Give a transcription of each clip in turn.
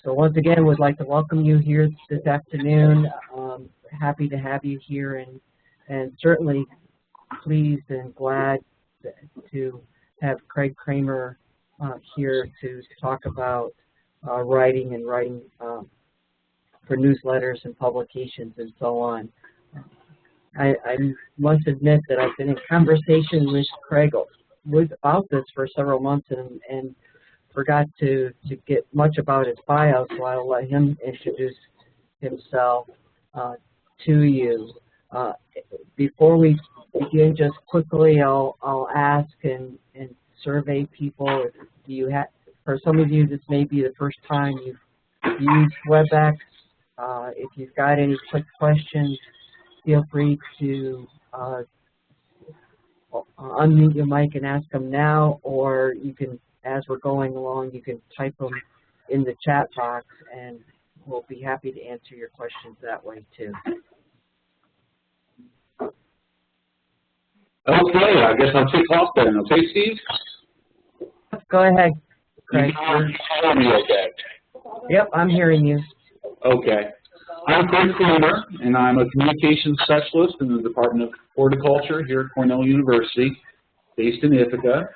So once again, would like to welcome you here this afternoon. Happy to have you here, and certainly pleased and glad to have Craig Cramer here to talk about writing for newsletters and publications and so on. I must admit that I've been in conversation with Craig about this for several months and forgot to get much about his bio, so I'll let him introduce himself to you. Before we begin, just quickly, I'll ask and survey people. Do you have, for some of you, this may be the first time you've used WebEx. If you've got any quick questions, feel free to unmute your mic and ask them now, or you can, as we're going along, you can type them in the chat box, and we'll be happy to answer your questions that way too. Okay, I guess I'll kick off then. Okay, Steve? Go ahead, Craig. You hear me okay? Yep, I'm hearing you. Okay. I'm Craig Cramer, and I'm a communications specialist in the Department of Horticulture here at Cornell University, based in Ithaca.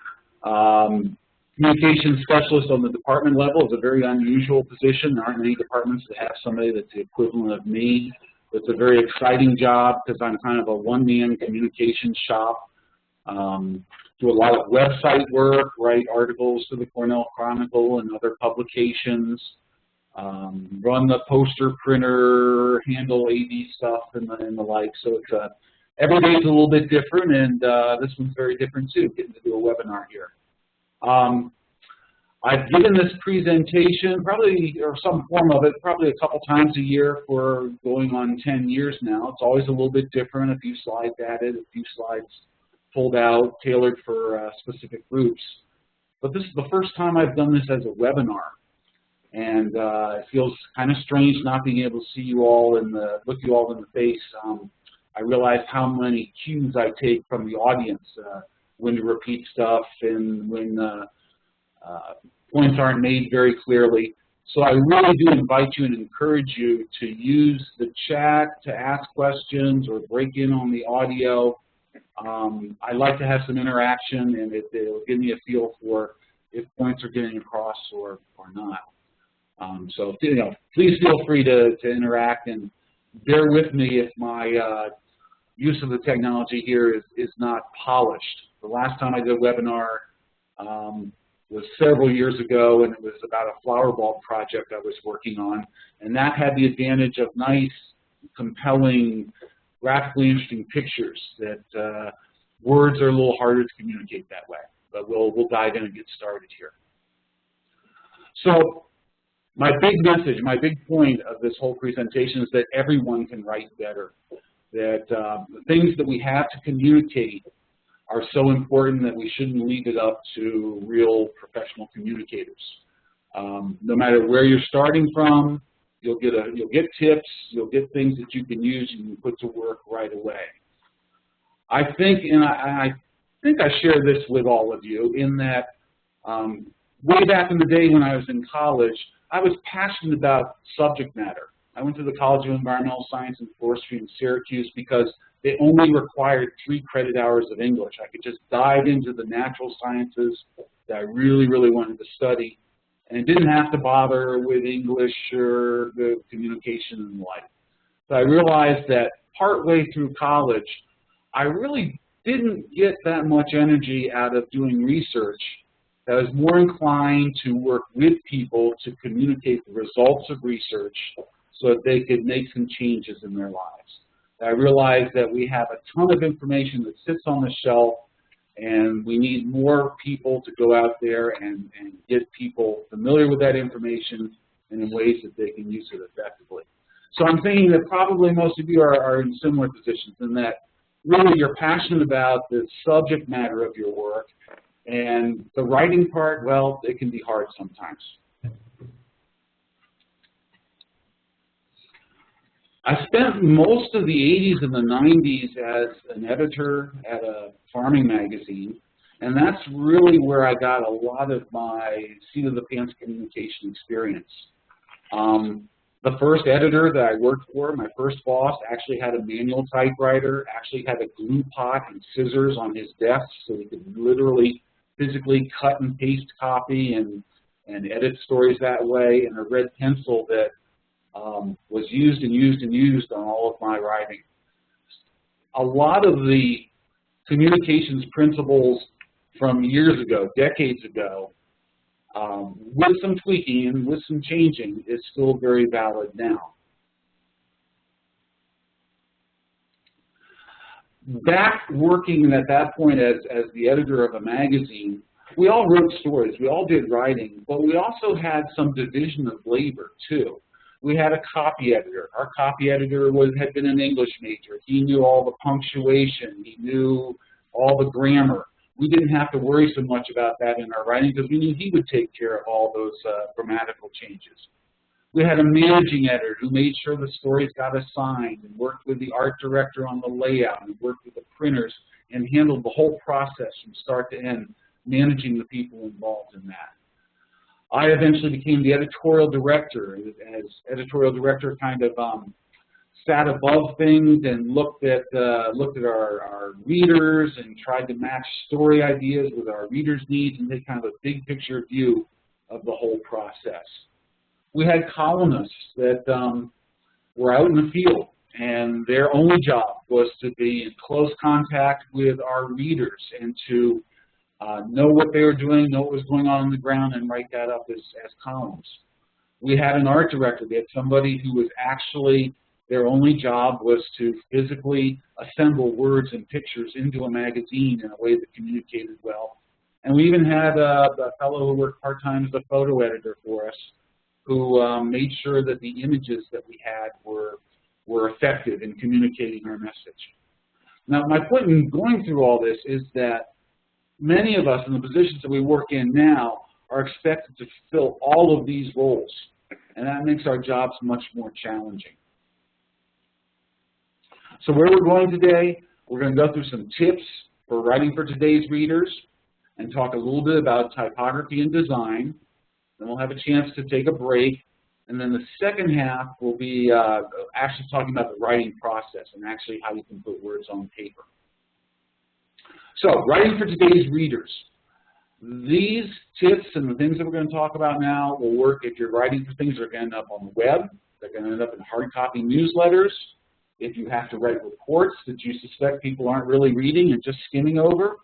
Communications specialist on the department level is a very unusual position. There aren't many departments that have somebody that's the equivalent of me. It's a very exciting job because I'm kind of a one-man communications shop. Do a lot of website work, write articles for the Cornell Chronicle and other publications, run the poster printer, handle AV stuff and the like. So it's every day is a little bit different, and this one's very different too, getting to do a webinar here. I've given this presentation probably, or some form of it, probably a couple times a year for going on 10 years now. It's always a little bit different, a few slides added, a few slides pulled out, tailored for specific groups. But this is the first time I've done this as a webinar. And it feels kind of strange not being able to see you all and look you all in the face. I realize how many cues I take from the audience when to repeat stuff and when points aren't made very clearly. So I really do invite you and encourage you to use the chat to ask questions or break in on the audio. I like to have some interaction, and it'll give me a feel for if points are getting across or not. So please feel free to interact, and bear with me if my use of the technology here is not polished. The last time I did a webinar was several years ago, and it was about a flower bulb project I was working on, and that had the advantage of nice, compelling, graphically interesting pictures that words are a little harder to communicate that way. But we'll dive in and get started here. So my big message, my big point of this whole presentation is that everyone can write better, that the things that we have to communicate are so important that we shouldn't leave it up to real professional communicators. No matter where you're starting from, you'll get tips, you'll get things that you can use and you can put to work right away. I think I share this with all of you in that way back in the day when I was in college, I was passionate about subject matter. I went to the College of Environmental Science and Forestry in Syracuse because they only required 3 credit hours of English. I could just dive into the natural sciences that I really, really wanted to study, and didn't have to bother with English or the communication and the like. So I realized that partway through college, I really didn't get that much energy out of doing research. I was more inclined to work with people to communicate the results of research so that they could make some changes in their lives. I realized that we have a ton of information that sits on the shelf, and we need more people to go out there and get people familiar with that information and in ways that they can use it effectively. So I'm thinking that probably most of you are in similar positions in that really you're passionate about the subject matter of your work, and the writing part, well, it can be hard sometimes. I spent most of the 80s and the 90s as an editor at a farming magazine, and that's really where I got a lot of my seat-of-the-pants communication experience. The first editor that I worked for, my first boss, actually had a manual typewriter, actually had a glue pot and scissors on his desk so he could literally physically cut and paste copy and edit stories that way, and a red pencil that was used and used and used on all of my writing. A lot of the communications principles from years ago, decades ago, with some tweaking and with some changing, is still very valid now. Back working at that point as the editor of a magazine, we all wrote stories, we all did writing, but we also had some division of labor too. We had a copy editor. Our copy editor had been an English major. He knew all the punctuation. He knew all the grammar. We didn't have to worry so much about that in our writing because we knew he would take care of all those grammatical changes. We had a managing editor who made sure the stories got assigned and worked with the art director on the layout and worked with the printers and handled the whole process from start to end, managing the people involved in that. I eventually became the editorial director. As editorial director, kind of sat above things and looked at our readers and tried to match story ideas with our readers' needs and take kind of a big picture view of the whole process. We had columnists that were out in the field, and their only job was to be in close contact with our readers and to know what they were doing, know what was going on the ground, and write that up as columns. We had an art director. We had somebody who was actually, their only job was to physically assemble words and pictures into a magazine in a way that communicated well. And we even had a fellow who worked part-time as a photo editor for us who made sure that the images that we had were effective in communicating our message. Now, my point in going through all this is that many of us in the positions that we work in now are expected to fill all of these roles, and that makes our jobs much more challenging. So where we're going today, we're going to go through some tips for writing for today's readers and talk a little bit about typography and design. Then we'll have a chance to take a break, and then the second half will be actually talking about the writing process and actually how you can put words on paper. So, writing for today's readers. These tips and the things that we're going to talk about now will work if you're writing for things that are going to end up on the web, they're going to end up in hard copy newsletters, if you have to write reports that you suspect people aren't really reading and just skimming over,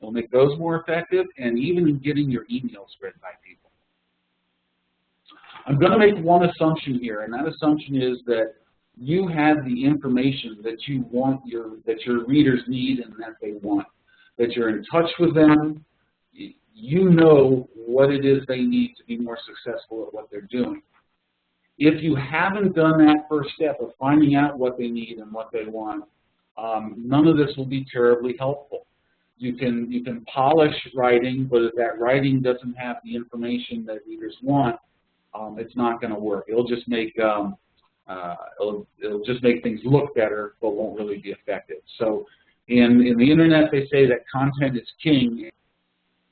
it'll make those more effective, and even in getting your emails read by people. I'm going to make one assumption here, and that assumption is that you have the information that you want that your readers need and that they want. That you're in touch with them, you know what it is they need to be more successful at what they're doing. If you haven't done that first step of finding out what they need and what they want, none of this will be terribly helpful. You can polish writing, but if that writing doesn't have the information that readers want, it's not going to work. It'll just make things look better, but won't really be effective. So in the internet, they say that content is king,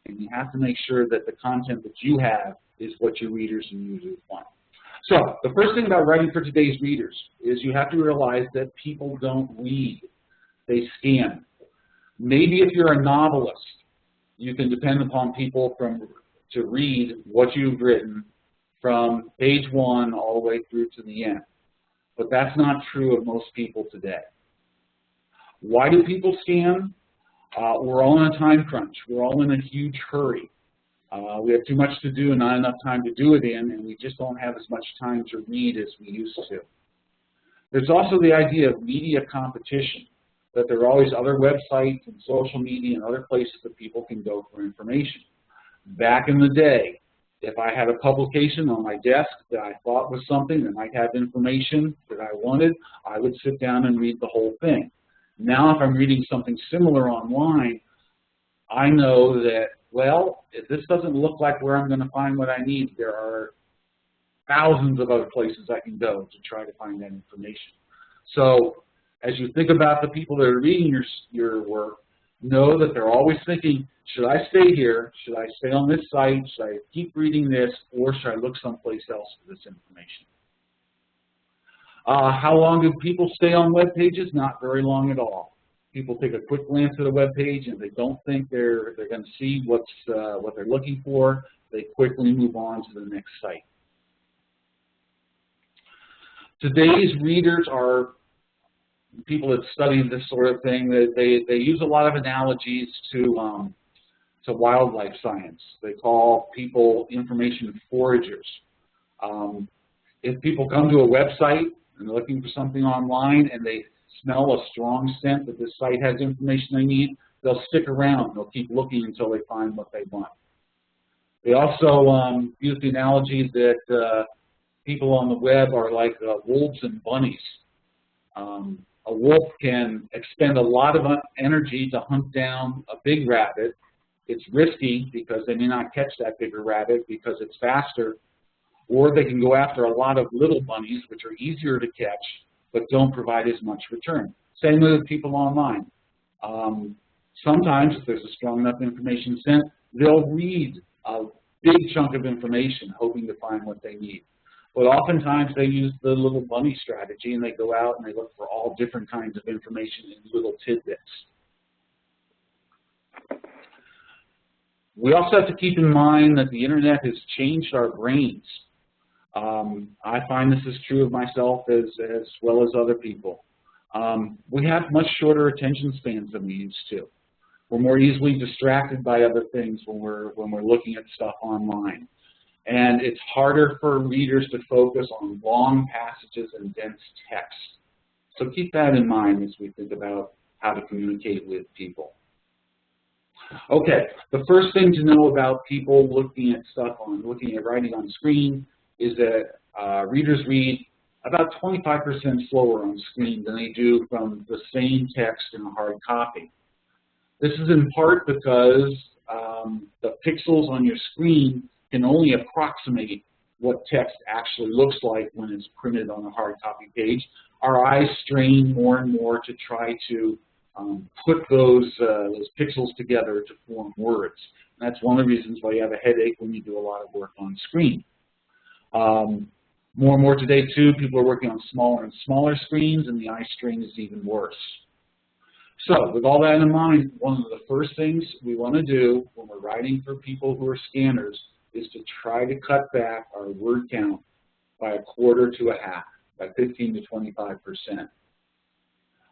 and you have to make sure that the content that you have is what your readers and users want. So the first thing about writing for today's readers is you have to realize that people don't read, they scan. Maybe if you're a novelist, you can depend upon people to read what you've written from page 1 all the way through to the end. But that's not true of most people today. Why do people scan? We're all in a time crunch. We're all in a huge hurry. We have too much to do and not enough time to do it in, and we just don't have as much time to read as we used to. There's also the idea of media competition, that there are always other websites and social media and other places that people can go for information. Back in the day, if I had a publication on my desk that I thought was something that might have information that I wanted, I would sit down and read the whole thing. Now, if I'm reading something similar online, I know that, well, if this doesn't look like where I'm going to find what I need, there are thousands of other places I can go to try to find that information. So, as you think about the people that are reading your work, know that they're always thinking, should I stay here? Should I stay on this site? Should I keep reading this? Or should I look someplace else for this information? How long do people stay on web pages? Not very long at all. People take a quick glance at a web page, and if they don't think they're going to see what they're looking for, they quickly move on to the next site. Today's readers are people that study this sort of thing. They use a lot of analogies to wildlife science. They call people information foragers. If people come to a website and they're looking for something online and they smell a strong scent that this site has information they need, they'll stick around. They'll keep looking until they find what they want. They also use the analogy that people on the web are like wolves and bunnies. A wolf can expend a lot of energy to hunt down a big rabbit. It's risky because they may not catch that bigger rabbit because it's faster, or they can go after a lot of little bunnies, which are easier to catch, but don't provide as much return. Same with people online. Sometimes, if there's a strong enough information sent, they'll read a big chunk of information, hoping to find what they need. But oftentimes, they use the little bunny strategy, and they go out and they look for all different kinds of information in little tidbits. We also have to keep in mind that the internet has changed our brains. I find this is true of myself as well as other people. We have much shorter attention spans than we used to. We're more easily distracted by other things when we're looking at stuff online. And it's harder for readers to focus on long passages and dense text. So keep that in mind as we think about how to communicate with people. Okay, the first thing to know about people looking at writing on screen is that readers read about 25% slower on screen than they do from the same text in a hard copy. This is in part because the pixels on your screen can only approximate what text actually looks like when it's printed on a hard copy page. Our eyes strain more and more to try to put those pixels together to form words. And that's one of the reasons why you have a headache when you do a lot of work on screen. More and more today, too, people are working on smaller and smaller screens, and the eye strain is even worse. So, with all that in mind, one of the first things we want to do when we're writing for people who are scanners is to try to cut back our word count by 1/4 to 1/2, by 15 to 25%.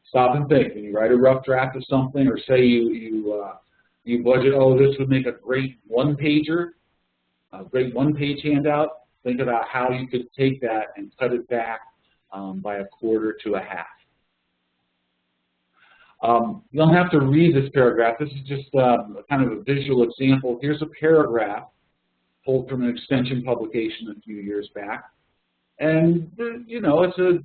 Stop and think. When you write a rough draft of something, or say you budget, oh, this would make a great one-pager, a great one-page handout, think about how you could take that and cut it back by 1/4 to 1/2. You don't have to read this paragraph. This is just kind of a visual example. Here's a paragraph pulled from an extension publication a few years back. And, you know, it's a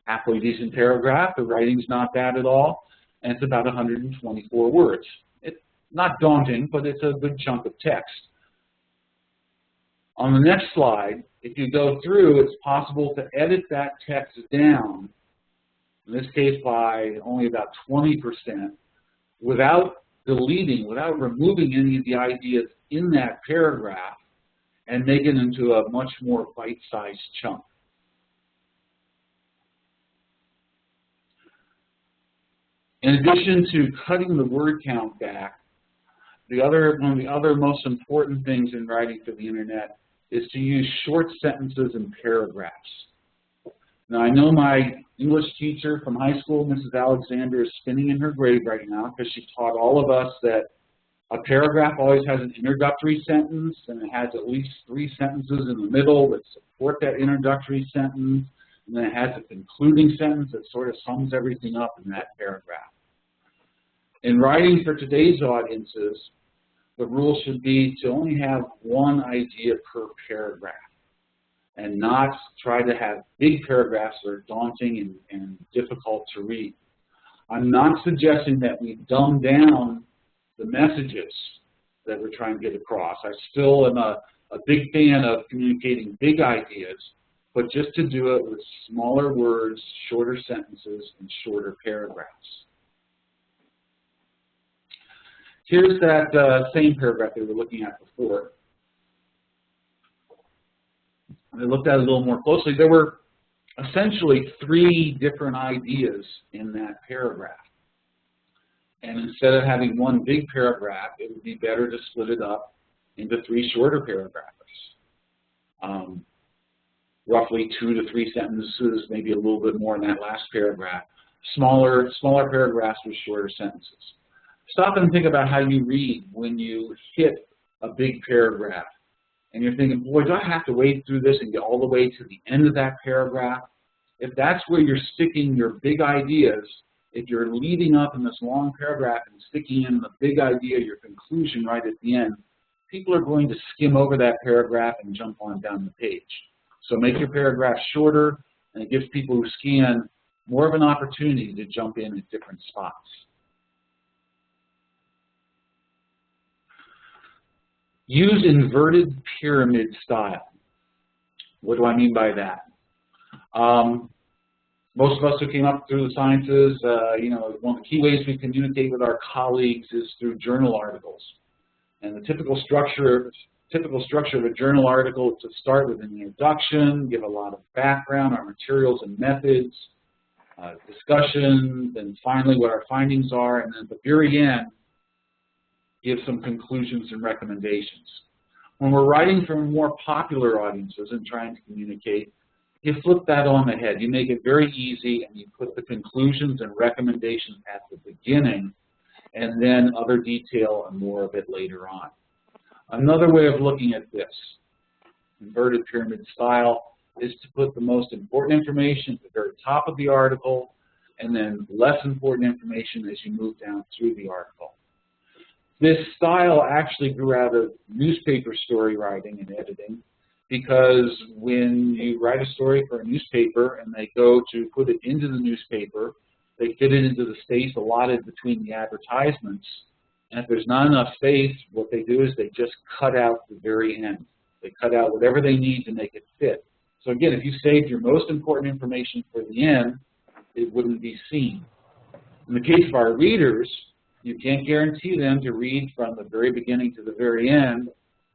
halfway decent paragraph. The writing's not bad at all. And it's about 124 words. It's not daunting, but it's a good chunk of text. On the next slide, if you go through, it's possible to edit that text down, in this case by only about 20%, without deleting, without removing any of the ideas in that paragraph, and make it into a much more bite-sized chunk. In addition to cutting the word count back, one of the other most important things in writing for the internet is to use short sentences and paragraphs. Now, I know my English teacher from high school, Mrs. Alexander, is spinning in her grave right now because she taught all of us that a paragraph always has an introductory sentence, and it has at least 3 sentences in the middle that support that introductory sentence, and then it has a concluding sentence that sort of sums everything up in that paragraph. In writing for today's audiences, the rule should be to only have one idea per paragraph and not try to have big paragraphs that are daunting and difficult to read. I'm not suggesting that we dumb down the messages that we're trying to get across. I still am a big fan of communicating big ideas, but just to do it with smaller words, shorter sentences, and shorter paragraphs. Here's that same paragraph that we were looking at before. I looked at it a little more closely. There were essentially 3 different ideas in that paragraph. And instead of having one big paragraph, it would be better to split it up into 3 shorter paragraphs. Roughly 2 to 3 sentences, maybe a little bit more in that last paragraph. Smaller paragraphs with shorter sentences. Stop and think about how you read when you hit a big paragraph. And you're thinking, boy, do I have to wade through this and get all the way to the end of that paragraph? If that's where you're sticking your big ideas, if you're leading up in this long paragraph and sticking in the big idea, your conclusion right at the end, people are going to skim over that paragraph and jump on down the page. So make your paragraph shorter, and it gives people who scan more of an opportunity to jump in at different spots. Use inverted pyramid style. What do I mean by that? Most of us who came up through the sciences, one of the key ways we communicate with our colleagues is through journal articles. And the typical structure of a journal article is to start with an introduction, give a lot of background, our materials and methods, discussion, then finally what our findings are, and then at the very end, give some conclusions and recommendations. When we're writing for more popular audiences and trying to communicate, you flip that on the head. You make it very easy, and you put the conclusions and recommendations at the beginning, and then other detail and more of it later on. Another way of looking at this, inverted pyramid style, is to put the most important information at the very top of the article, and then less important information as you move down through the article. This style actually grew out of newspaper story writing and editing, because when you write a story for a newspaper and they go to put it into the newspaper, they fit it into the space allotted between the advertisements. And if there's not enough space, what they do is they just cut out the very end. They cut out whatever they need to make it fit. So again, if you saved your most important information for the end, it wouldn't be seen. In the case of our readers, you can't guarantee them to read from the very beginning to the very end,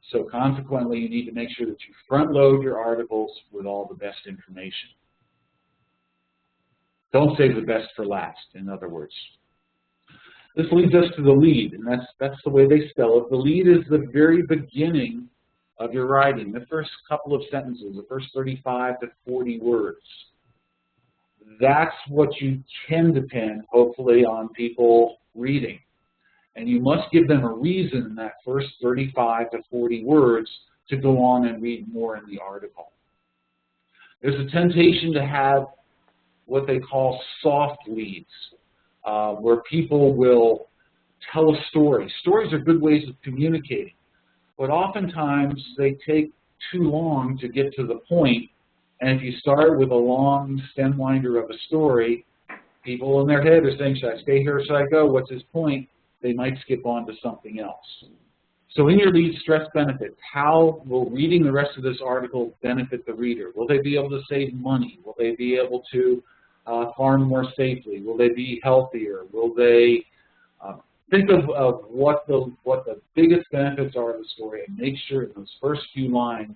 so consequently you need to make sure that you front load your articles with all the best information. Don't save the best for last, in other words. This leads us to the lead, and that's the way they spell it. The lead is the very beginning of your writing, the first couple of sentences, the first 35 to 40 words. That's what you can depend, hopefully, on people reading. And you must give them a reason in that first 35 to 40 words to go on and read more in the article. There's a temptation to have what they call soft leads, where people will tell a story. Stories are good ways of communicating, but oftentimes they take too long to get to the point. And if you start with a long stem winder of a story, people in their head are saying, should I stay here or should I go? What's his point? They might skip on to something else. So in your lead, stress benefits. How will reading the rest of this article benefit the reader? Will they be able to save money? Will they be able to farm more safely? Will they be healthier? Will they think of what the biggest benefits are of the story and make sure in those first few lines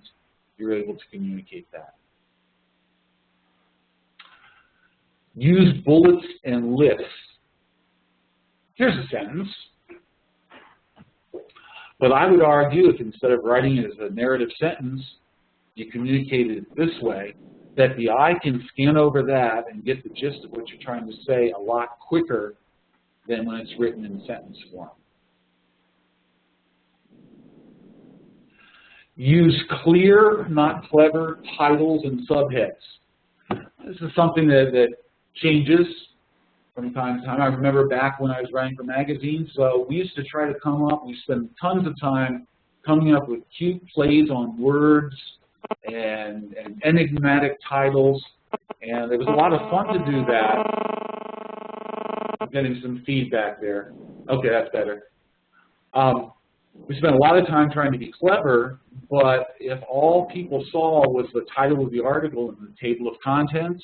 you're able to communicate that. Use bullets and lists. Here's a sentence. But I would argue if instead of writing it as a narrative sentence, you communicate it this way, that the eye can scan over that and get the gist of what you're trying to say a lot quicker than when it's written in sentence form. Use clear, not clever, titles and subheads. This is something that changes from time to time. I remember back when I was writing for magazines, so we used to try to come up, we spent tons of time coming up with cute plays on words and enigmatic titles, and it was a lot of fun to do that. I'm getting some feedback there. Okay, that's better. We spent a lot of time trying to be clever, but if all people saw was the title of the article in the table of contents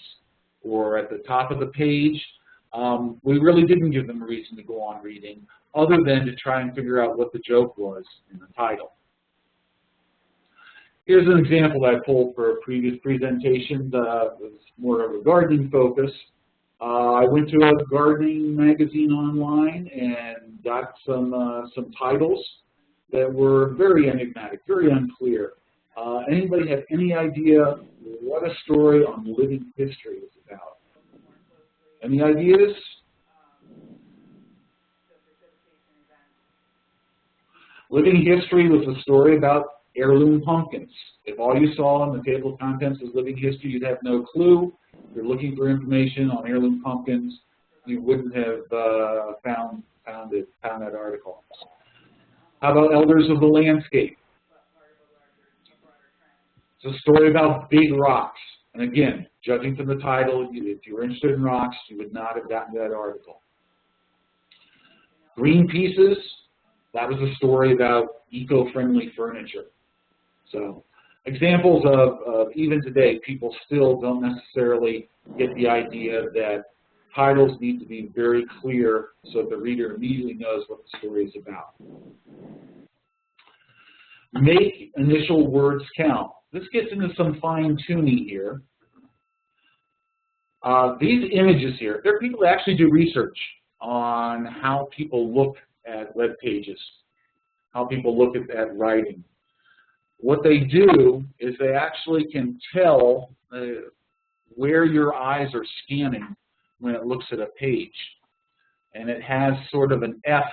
or at the top of the page, We really didn't give them a reason to go on reading, other than to try and figure out what the joke was in the title. Here's an example that I pulled for a previous presentation that was more of a gardening focus. I went to a gardening magazine online and got some titles that were very enigmatic, very unclear. Anybody have any idea what a story on living history is about? Any ideas? Living history was a story about heirloom pumpkins. If all you saw on the table of contents was living history, you'd have no clue. If you're looking for information on heirloom pumpkins, you wouldn't have found that article. How about Elders of the Landscape? It's a story about big rocks. And again, judging from the title, if you were interested in rocks, you would not have gotten that article. Green Pieces, that was a story about eco-friendly furniture. So examples of even today, people still don't necessarily get the idea that titles need to be very clear so the reader immediately knows what the story is about. Make initial words count. This gets into some fine-tuning here. These images here, there are people that actually do research on how people look at web pages, how people look at writing. What they do is they actually can tell where your eyes are scanning when it looks at a page. And it has sort of an F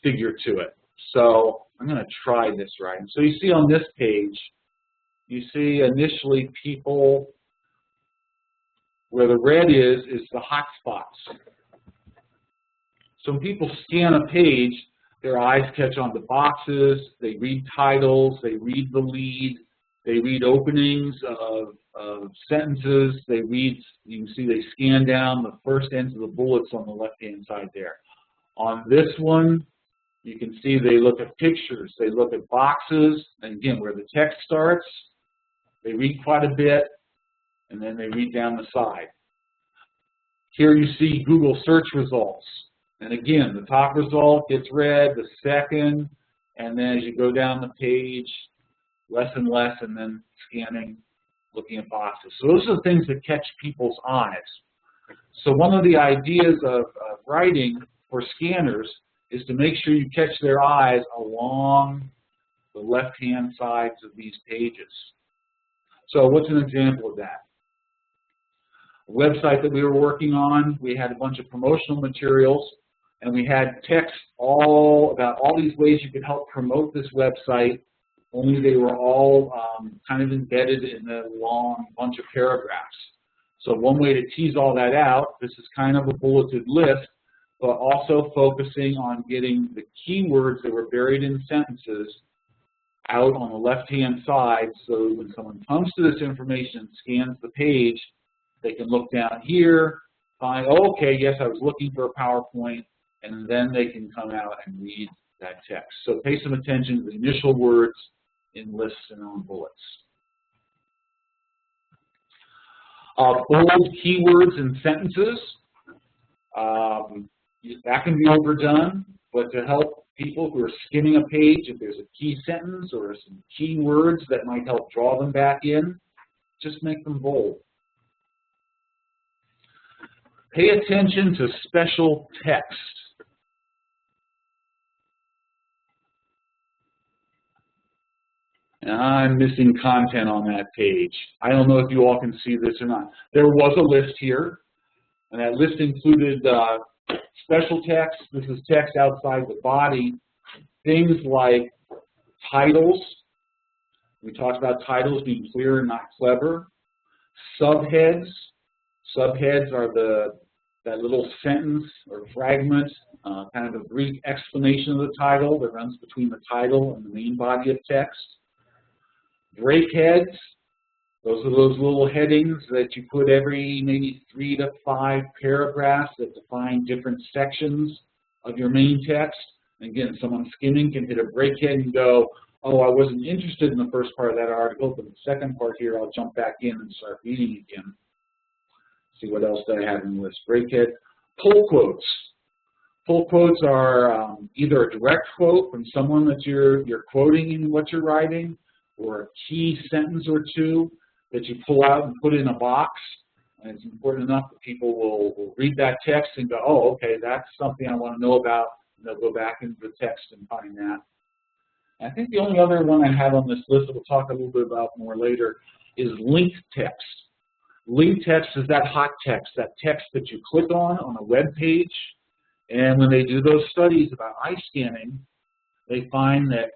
figure to it. So I'm going to try this right. So you see on this page, you see initially people, where the red is the hot spots. So when people scan a page, their eyes catch on the boxes, they read titles, they read the lead, they read openings of sentences, they read, you can see they scan down the first ends of the bullets on the left-hand side there. On this one, you can see they look at pictures, they look at boxes, and again, where the text starts, they read quite a bit, and then they read down the side. Here you see Google search results. And again, the top result gets read, the second, and then as you go down the page, less and less, and then scanning, looking at boxes. So those are the things that catch people's eyes. So one of the ideas of writing for scanners is to make sure you catch their eyes along the left-hand sides of these pages. So what's an example of that? A website that we were working on, we had a bunch of promotional materials, and we had text all about all these ways you could help promote this website, only they were all kind of embedded in a long bunch of paragraphs. So one way to tease all that out, this is kind of a bulleted list, but also focusing on getting the keywords that were buried in sentences out on the left-hand side, so when someone comes to this information and scans the page, they can look down here, find, oh, okay, yes, I was looking for a PowerPoint, and then they can come out and read that text. So pay some attention to the initial words in lists and on bullets. Bold keywords in sentences. That can be overdone, but to help people who are skimming a page, if there's a key sentence or some key words that might help draw them back in, just make them bold. Pay attention to special text. And I'm missing content on that page. I don't know if you all can see this or not. There was a list here, and that list included special text. This is text outside the body. Things like titles. We talked about titles being clear and not clever. Subheads. Subheads are that little sentence or fragment, kind of a brief explanation of the title that runs between the title and the main body of text. Breakheads. Those are those little headings that you put every maybe 3 to 5 paragraphs that define different sections of your main text. And again, someone skimming can hit a breakhead and go, oh, I wasn't interested in the first part of that article, but the second part here, I'll jump back in and start reading again. see what else do I have in the list. Breakhead. Pull quotes. Pull quotes are either a direct quote from someone that you're quoting in what you're writing, or a key sentence or two that you pull out and put in a box. And it's important enough that people will read that text and go, oh, okay, that's something I want to know about. And they'll go back into the text and find that. And I think the only other one I have on this list that we'll talk a little bit about more later is linked text. Linked text is that hot text, that text that you click on a web page. And when they do those studies about eye scanning, they find that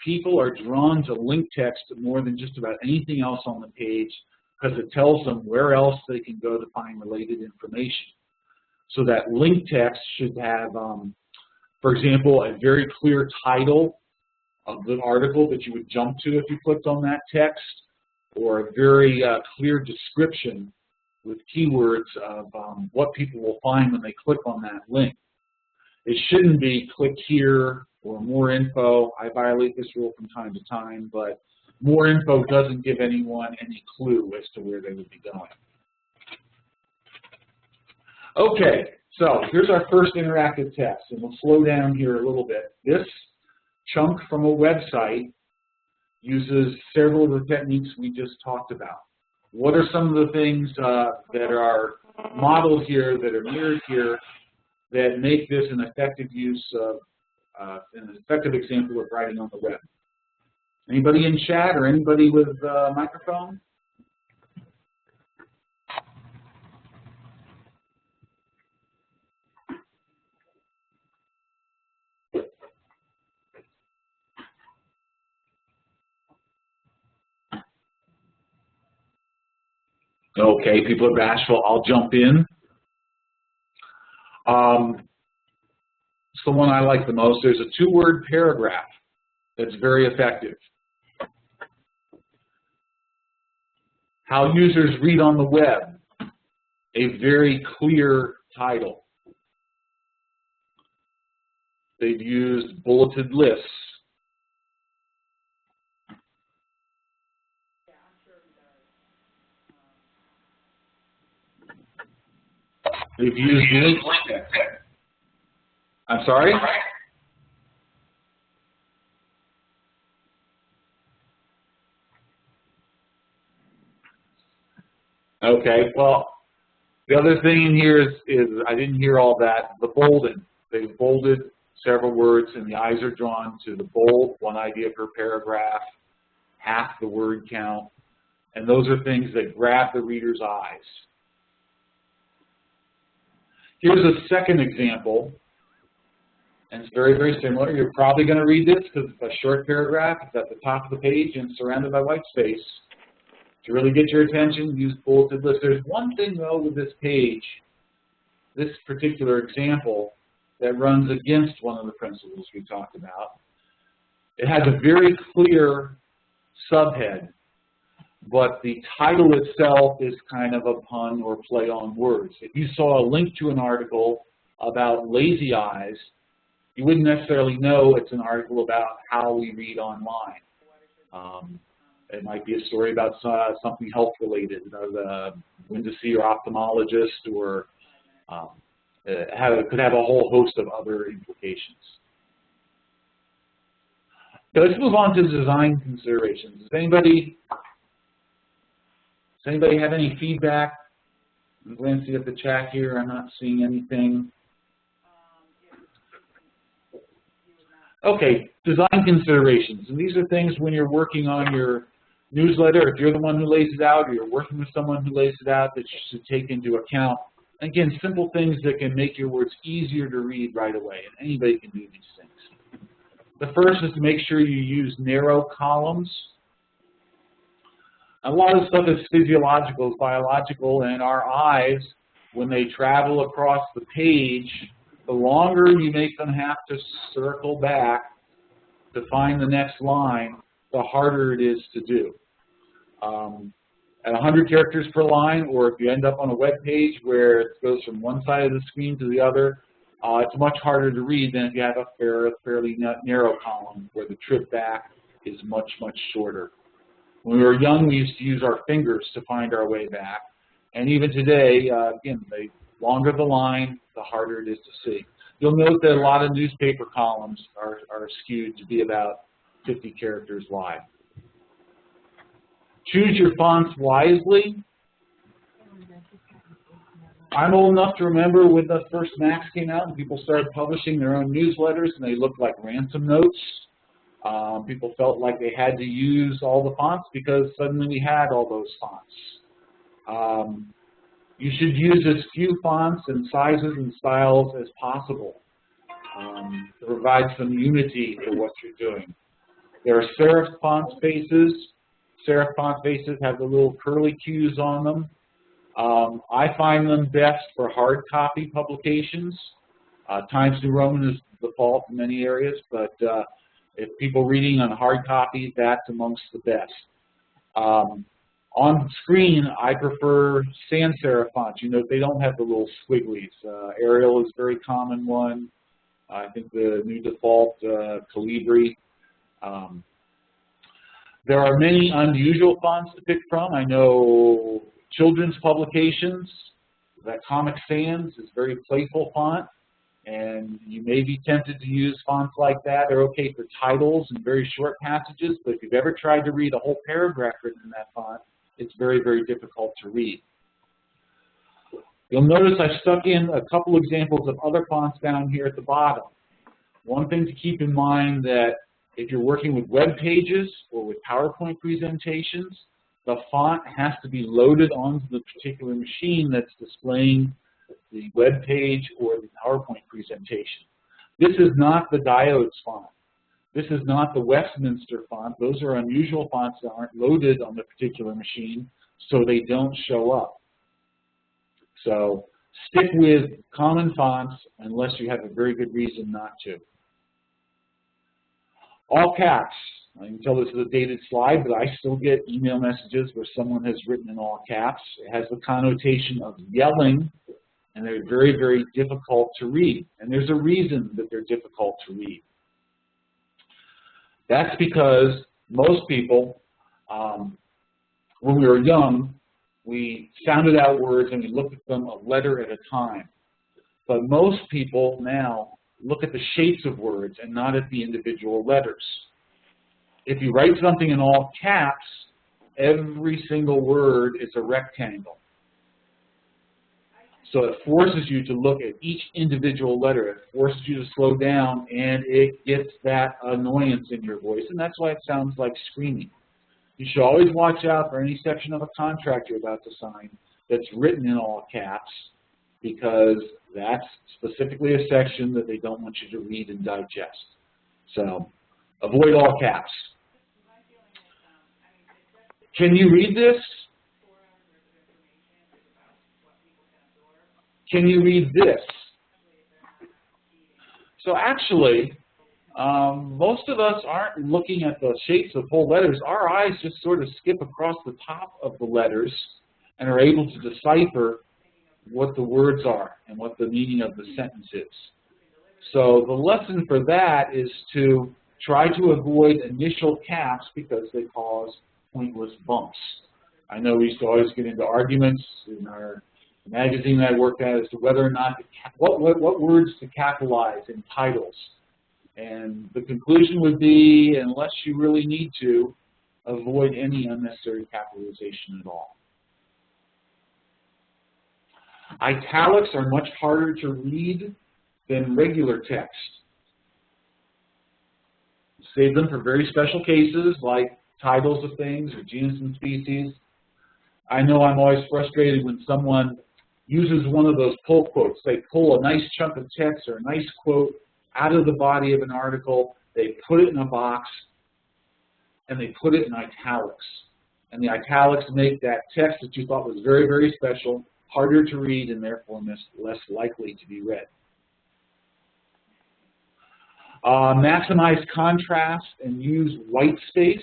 people are drawn to linked text more than just about anything else on the page, because it tells them where else they can go to find related information. So that linked text should have, for example, a very clear title of the article that you would jump to if you clicked on that text, or a very clear description with keywords of what people will find when they click on that link. It shouldn't be click here or more info. I violate this rule from time to time, but more info doesn't give anyone any clue as to where they would be going. Okay, so here's our first interactive test, and we'll slow down here a little bit. This chunk from a website uses several of the techniques we just talked about. What are some of the things that are modeled here, that are mirrored here, that make this an effective use of, an effective example of writing on the web? Anybody in chat or anybody with a microphone? Okay, people are bashful. I'll jump in. It's the one I like the most. There's a two-word paragraph that's very effective. How users read on the web. A very clear title. They've used bulleted lists. They've used links. I'm sorry? Okay, well, the other thing in here is I didn't hear all that, the bolded. They've bolded several words, and the eyes are drawn to the bold, one idea per paragraph, half the word count, and those are things that grab the reader's eyes. Here's a second example, and it's very, very similar. You're probably going to read this because it's a short paragraph. It's at the top of the page and surrounded by white space. To really get your attention, use bulleted lists. There's one thing, though, with this page, this particular example, that runs against one of the principles we talked about. It has a very clear subhead, but the title itself is kind of a pun or play on words. If you saw a link to an article about lazy eyes, you wouldn't necessarily know it's an article about how we read online. It might be a story about something health-related, when to see your ophthalmologist, or it could have a whole host of other implications. Okay, let's move on to design considerations. Does anybody have any feedback? I'm glancing at the chat here. I'm not seeing anything. Okay, design considerations. And these are things when you're working on your newsletter, if you're the one who lays it out, or you're working with someone who lays it out, that you should take into account. Again, simple things that can make your words easier to read right away, and anybody can do these things. The first is to make sure you use narrow columns. A lot of stuff is physiological, biological, and our eyes, when they travel across the page, the longer you make them have to circle back to find the next line, the harder it is to do. At 100 characters per line, or if you end up on a web page where it goes from one side of the screen to the other, it's much harder to read than if you have a fairly narrow column where the trip back is much, much shorter. When we were young, we used to use our fingers to find our way back. And even today, again, the longer the line, the harder it is to see. You'll note that a lot of newspaper columns are skewed to be about 50 characters wide. Choose your fonts wisely. I'm old enough to remember when the first Macs came out and people started publishing their own newsletters and they looked like ransom notes. People felt like they had to use all the fonts because suddenly we had all those fonts. You should use as few fonts and sizes and styles as possible to provide some unity to what you're doing. There are serif font spaces. Serif font spaces have the little curly cues on them. I find them best for hard copy publications. Times New Roman is the default in many areas, but if people reading on hard copy, that's amongst the best. On screen, I prefer sans serif fonts. You know, they don't have the little squigglies. Arial is a very common one. I think the new default, Calibri. There are many unusual fonts to pick from. I know children's publications, that Comic Sans is a very playful font, and you may be tempted to use fonts like that. They're okay for titles and very short passages, but if you've ever tried to read a whole paragraph written in that font, it's very, very difficult to read. You'll notice I've stuck in a couple examples of other fonts down here at the bottom. One thing to keep in mind that if you're working with web pages or with PowerPoint presentations, the font has to be loaded onto the particular machine that's displaying the web page or the PowerPoint presentation. This is not the Diodes font. This is not the Westminster font. Those are unusual fonts that aren't loaded on the particular machine, so they don't show up. So stick with common fonts unless you have a very good reason not to. All caps. I can tell this is a dated slide, but I still get email messages where someone has written in all caps. It has the connotation of yelling, and they're very, very difficult to read. And there's a reason that they're difficult to read. That's because most people, when we were young, we sounded out words and we looked at them a letter at a time. But most people now look at the shapes of words and not at the individual letters. If you write something in all caps, every single word is a rectangle. So it forces you to look at each individual letter. It forces you to slow down, and it gets that annoyance in your voice, and that's why it sounds like screaming. You should always watch out for any section of a contract you're about to sign that's written in all caps, because that's specifically a section that they don't want you to read and digest. So avoid all caps. Can you read this? Can you read this? So actually, most of us aren't looking at the shapes of whole letters. Our eyes just sort of skip across the top of the letters and are able to decipher what the words are and what the meaning of the sentence is. So the lesson for that is to try to avoid initial caps because they cause pointless bumps. I know we used to always get into arguments in our magazine that I worked at as to whether or not, what words to capitalize in titles. And the conclusion would be, unless you really need to, avoid any unnecessary capitalization at all. Italics are much harder to read than regular text. Save them for very special cases like titles of things or genus and species. I know I'm always frustrated when someone uses one of those pull quotes. They pull a nice chunk of text or a nice quote out of the body of an article, they put it in a box, and they put it in italics. And the italics make that text that you thought was very, very special harder to read and therefore less likely to be read. Maximize contrast and use white space.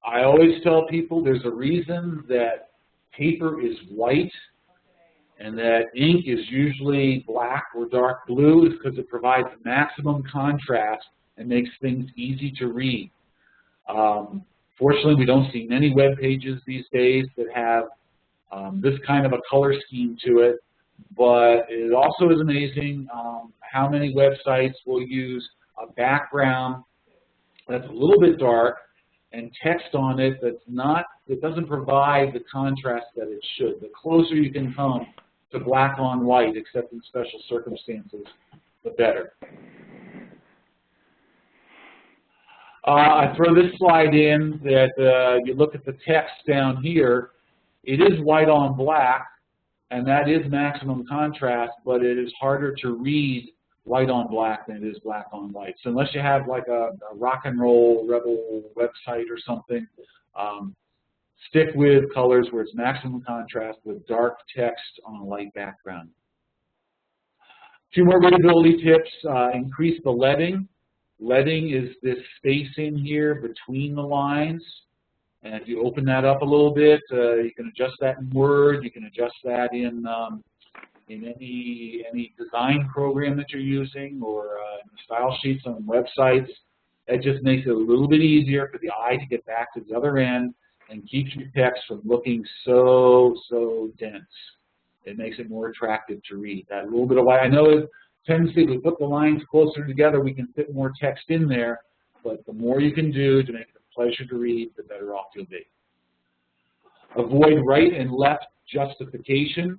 I always tell people there's a reason that paper is white and that ink is usually black or dark blue, is because it provides maximum contrast and makes things easy to read. Fortunately, we don't see many web pages these days that have this kind of a color scheme to it, but it also is amazing how many websites will use a background that's a little bit dark and text on it that's not, it doesn't provide the contrast that it should. The closer you can come to black on white, except in special circumstances, the better. I throw this slide in that you look at the text down here. It is white on black, and that is maximum contrast, but it is harder to read white on black than it is black on white. So unless you have like a rock and roll rebel website or something, stick with colors where it's maximum contrast with dark text on a light background. Two more readability tips. Increase the leading. Leading is this space in here between the lines. And if you open that up a little bit, you can adjust that in Word. You can adjust that in any design program that you're using, or in the style sheets on websites. It just makes it a little bit easier for the eye to get back to the other end and keeps your text from looking so dense. It makes it more attractive to read. That little bit of white, I know it tends to, if we put the lines closer together, we can fit more text in there, but the more you can do to make it a pleasure to read, the better off you'll be. Avoid right and left justification.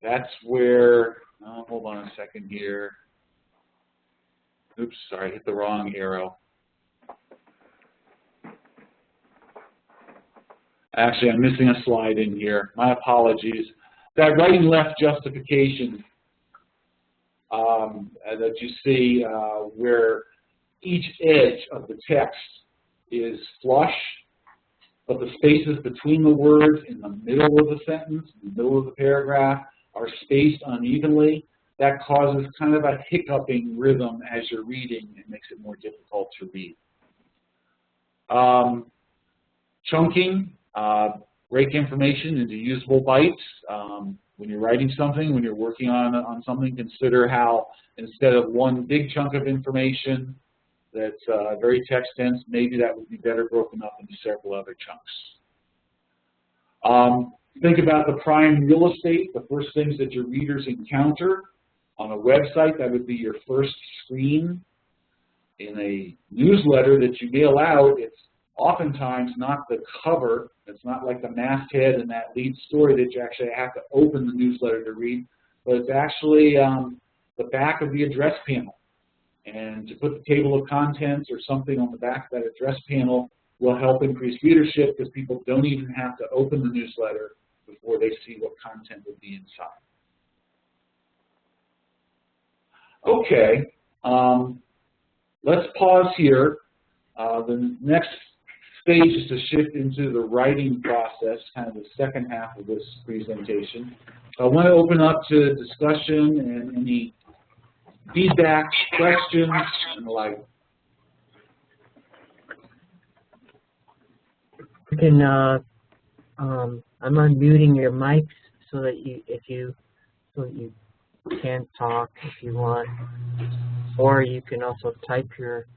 That's where, hold on a second here. Oops, sorry, I hit the wrong arrow. Actually, I'm missing a slide in here. My apologies. That right and left justification that you see where each edge of the text is flush, but the spaces between the words in the middle of the sentence, in the middle of the paragraph, are spaced unevenly. That causes kind of a hiccuping rhythm as you're reading. It makes it more difficult to read. Chunking, break information into usable bytes. When you're writing something, when you're working on something, consider how instead of one big chunk of information that's very text dense, maybe that would be better broken up into several other chunks. Think about the prime real estate, the first things that your readers encounter on a website. That would be your first screen. In a newsletter that you mail out, it's oftentimes not the cover. It's not like the masthead and that lead story that you actually have to open the newsletter to read, but it's actually the back of the address panel. And to put the table of contents or something on the back of that address panel will help increase readership, because people don't even have to open the newsletter before they see what content would be inside. Okay, let's pause here. The next stage is to shift into the writing process, kind of the second half of this presentation. I want to open up to discussion and any feedback, questions, and the like. You can, I'm unmuting your mics so that you can talk if you want, or you can also type your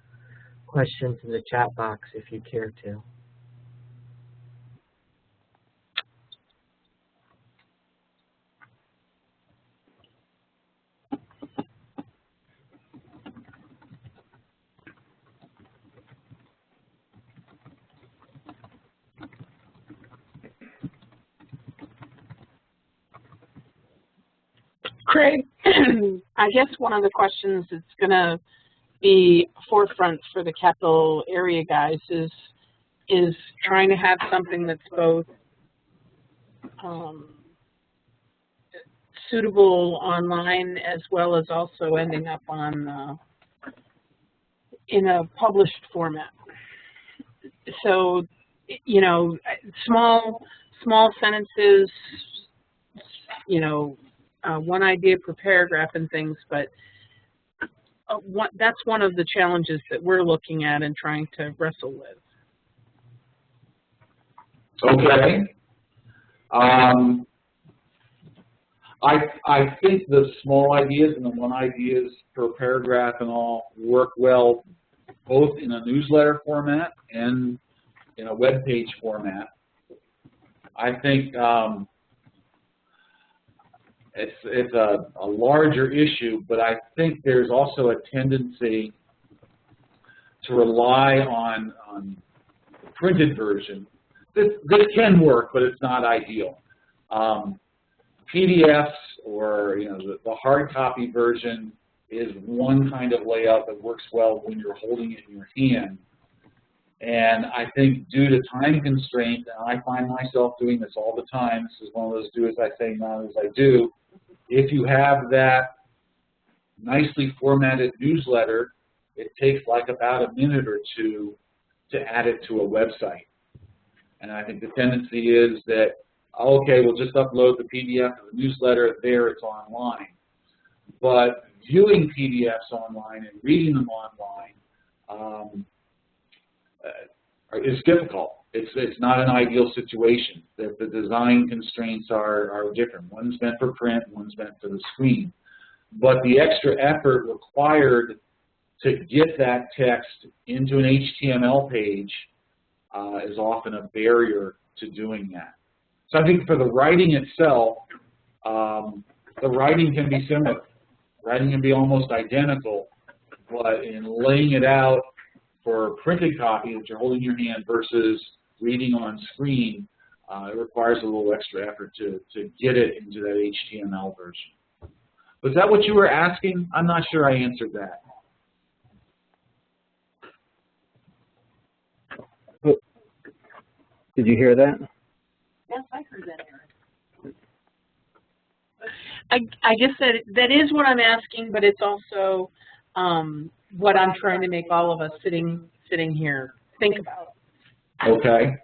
questions in the chat box if you care to. Craig, I guess one of the questions that's going to be forefront for the capital area guys is trying to have something that's both suitable online as well as also ending up on in a published format. So, you know, small sentences, you know, one idea per paragraph and things, but that's one of the challenges that we're looking at and trying to wrestle with. Okay. I think the small ideas and the one ideas per paragraph and all work well both in a newsletter format and in a web page format. I think it's a larger issue, but I think there's also a tendency to rely on the printed version. This can work, but it's not ideal. PDFs or the hard copy version is one kind of layout that works well when you're holding it in your hand. And I think due to time constraint, and I find myself doing this all the time, this is one of those do as I say, not as I do, if you have that nicely formatted newsletter, it takes like about a minute or two to add it to a website. And I think the tendency is that, okay, we'll just upload the PDF of the newsletter, there it's online. But viewing PDFs online and reading them online is difficult. It's not an ideal situation. The design constraints are different. One's meant for print, one's meant for the screen. But the extra effort required to get that text into an HTML page is often a barrier to doing that. So I think for the writing itself, the writing can be similar. Writing can be almost identical, but in laying it out for a printed copy that you're holding in your hand versus reading on screen, it requires a little extra effort to get it into that HTML version. Was that what you were asking? I'm not sure I answered that. Did you hear that? Yes, I heard that, Aaron. I just said that is what I'm asking, but it's also what I'm trying to make all of us sitting here think about. Okay.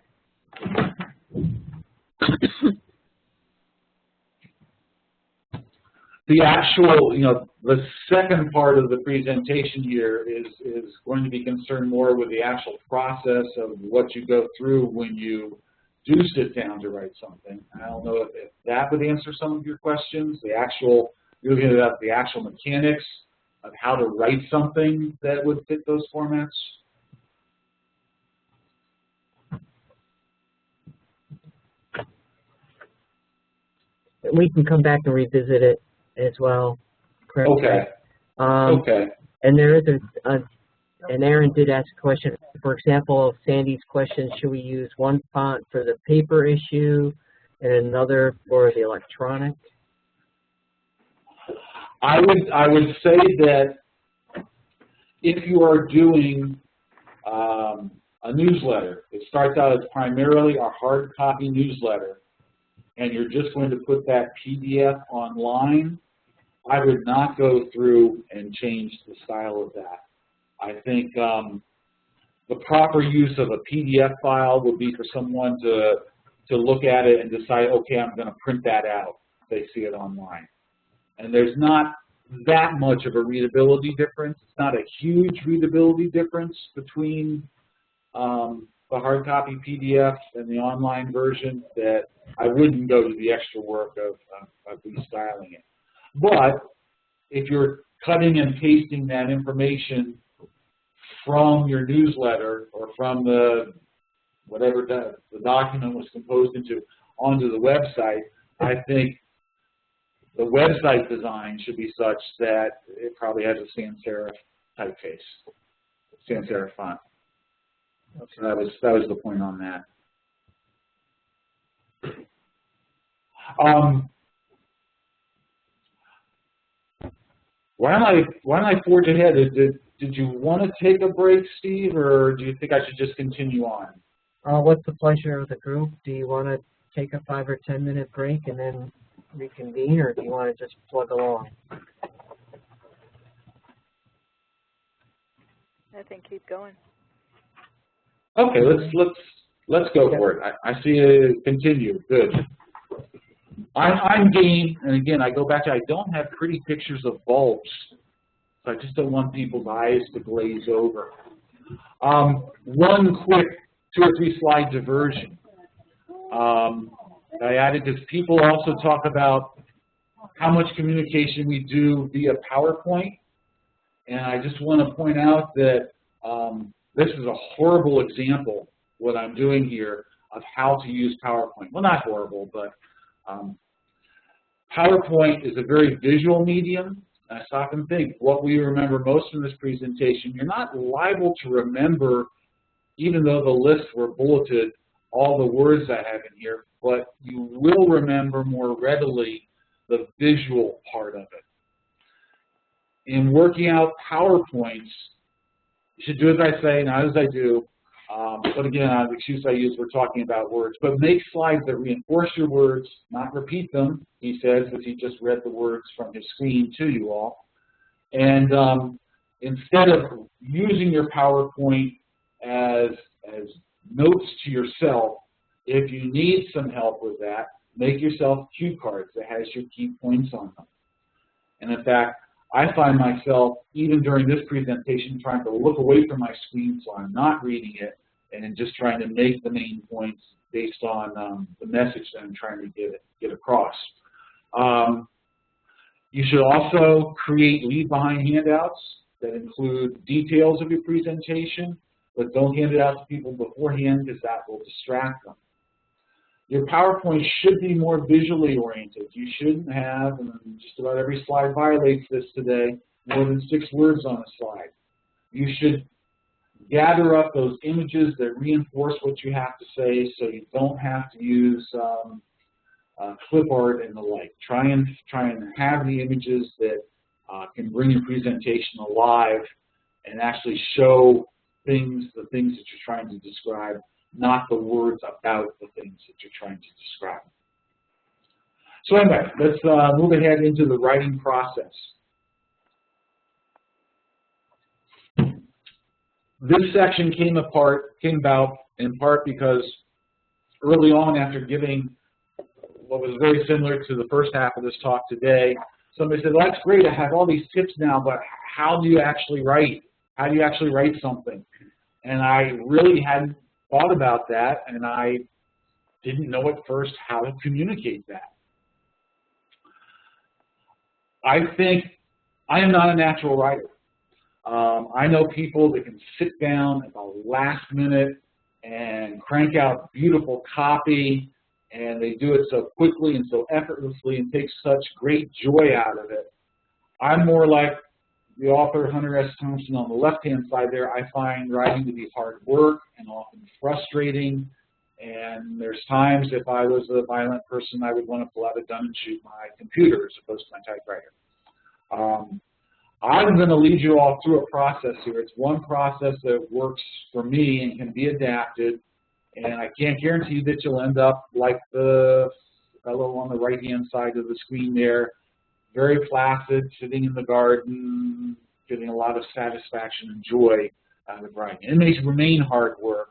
The actual, the second part of the presentation here is going to be concerned more with the actual process of what you go through when you do sit down to write something. I don't know if that would answer some of your questions. You're looking at the actual mechanics of how to write something that would fit those formats. We can come back and revisit it as well. Correct? Okay. Okay. And there is and Aaron did ask a question. For example, Sandy's question: should we use one font for the paper issue and another for the electronic? I would say that if you are doing a newsletter, it starts out as primarily a hard copy newsletter, and you're just going to put that PDF online, I would not go through and change the style of that. I think the proper use of a PDF file would be for someone to look at it and decide, okay, I'm going to print that out if they see it online. And there's not that much of a readability difference. It's not a huge readability difference between the hard copy PDF and the online version that I wouldn't go to the extra work of restyling it. But if you're cutting and pasting that information from your newsletter or from whatever the document was composed into onto the website, I think the website design should be such that it probably has a sans serif typeface, sans serif font. So that was the point on that. Why don't I forge ahead? Did you want to take a break, Steve, or do you think I should just continue on? What's the pleasure of the group? Do you want to take a 5 or 10 minute break and then reconvene, or do you want to just plug along? I think keep going. Okay, let's go for it. I see it continue. Good. I'm game, and again, I go back to I don't have pretty pictures of bulbs, so I just don't want people's eyes to glaze over. One quick 2 or 3 slide diversion. I added because people also talk about how much communication we do via PowerPoint, and I just want to point out that this is a horrible example what I'm doing here of how to use PowerPoint. Well, not horrible, but PowerPoint is a very visual medium. I stop and think, what we remember most from this presentation, you're not liable to remember, even though the lists were bulleted, all the words I have in here, but you will remember more readily the visual part of it. In working out PowerPoints, you should do as I say, not as I do. But again, the excuse I use, we're talking about words. But make slides that reinforce your words, not repeat them, he says, as he just read the words from his screen to you all. And instead of using your PowerPoint as notes to yourself, if you need some help with that, make yourself cue cards that has your key points on them. And in fact, I find myself, even during this presentation, trying to look away from my screen so I'm not reading it and just trying to make the main points based on the message that I'm trying to get across. You should also create leave-behind handouts that include details of your presentation, but don't hand it out to people beforehand because that will distract them. Your PowerPoint should be more visually oriented. You shouldn't have, and just about every slide violates this today, more than 6 words on a slide. You should gather up those images that reinforce what you have to say so you don't have to use clip art and the like. Try and have the images that can bring your presentation alive and actually show the things that you're trying to describe, not the words about the things that you're trying to describe. So anyway, let's move ahead into the writing process. This section came about in part because early on, after giving what was very similar to the first half of this talk today, somebody said, well, that's great, I have all these tips now, but how do you actually write? How do you actually write something? And I really hadn't thought about that, and I didn't know at first how to communicate that. I think I am not a natural writer. I know people that can sit down at the last minute and crank out beautiful copy, and they do it so quickly and so effortlessly and take such great joy out of it. I'm more like the author Hunter S. Thompson on the left-hand side there. I find writing to be hard work and often frustrating, and there's times if I was a violent person, I would want to pull out a gun and shoot my computer as opposed to my typewriter. I'm going to lead you all through a process here. It's one process that works for me and can be adapted, and I can't guarantee that you'll end up like the fellow on the right-hand side of the screen there, very placid, sitting in the garden, getting a lot of satisfaction and joy out of writing. It may remain hard work,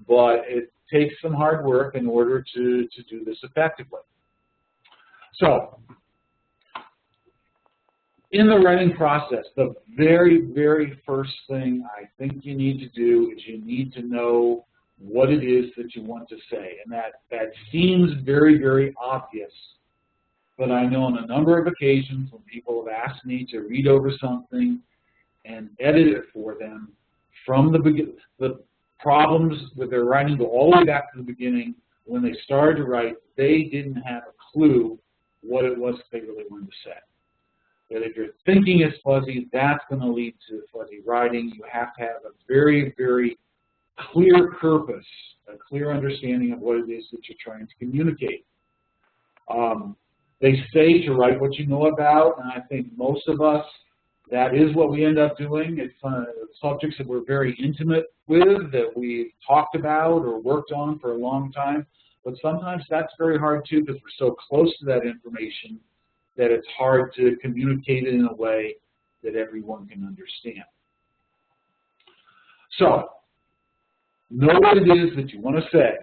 but it takes some hard work in order to do this effectively. So, in the writing process, the very, very first thing I think you need to do is you need to know what it is that you want to say. And that seems very, very obvious. But I know on a number of occasions when people have asked me to read over something and edit it for them from the problems with their writing go all the way back to the beginning. When they started to write, they didn't have a clue what it was they really wanted to say. That if your thinking is fuzzy, that's going to lead to fuzzy writing. You have to have a very, very clear purpose, a clear understanding of what it is that you're trying to communicate. They say to write what you know about, and I think most of us, that is what we end up doing. It's subjects that we're very intimate with, that we've talked about or worked on for a long time. But sometimes that's very hard too because we're so close to that information that it's hard to communicate it in a way that everyone can understand. So, know what it is that you want to say.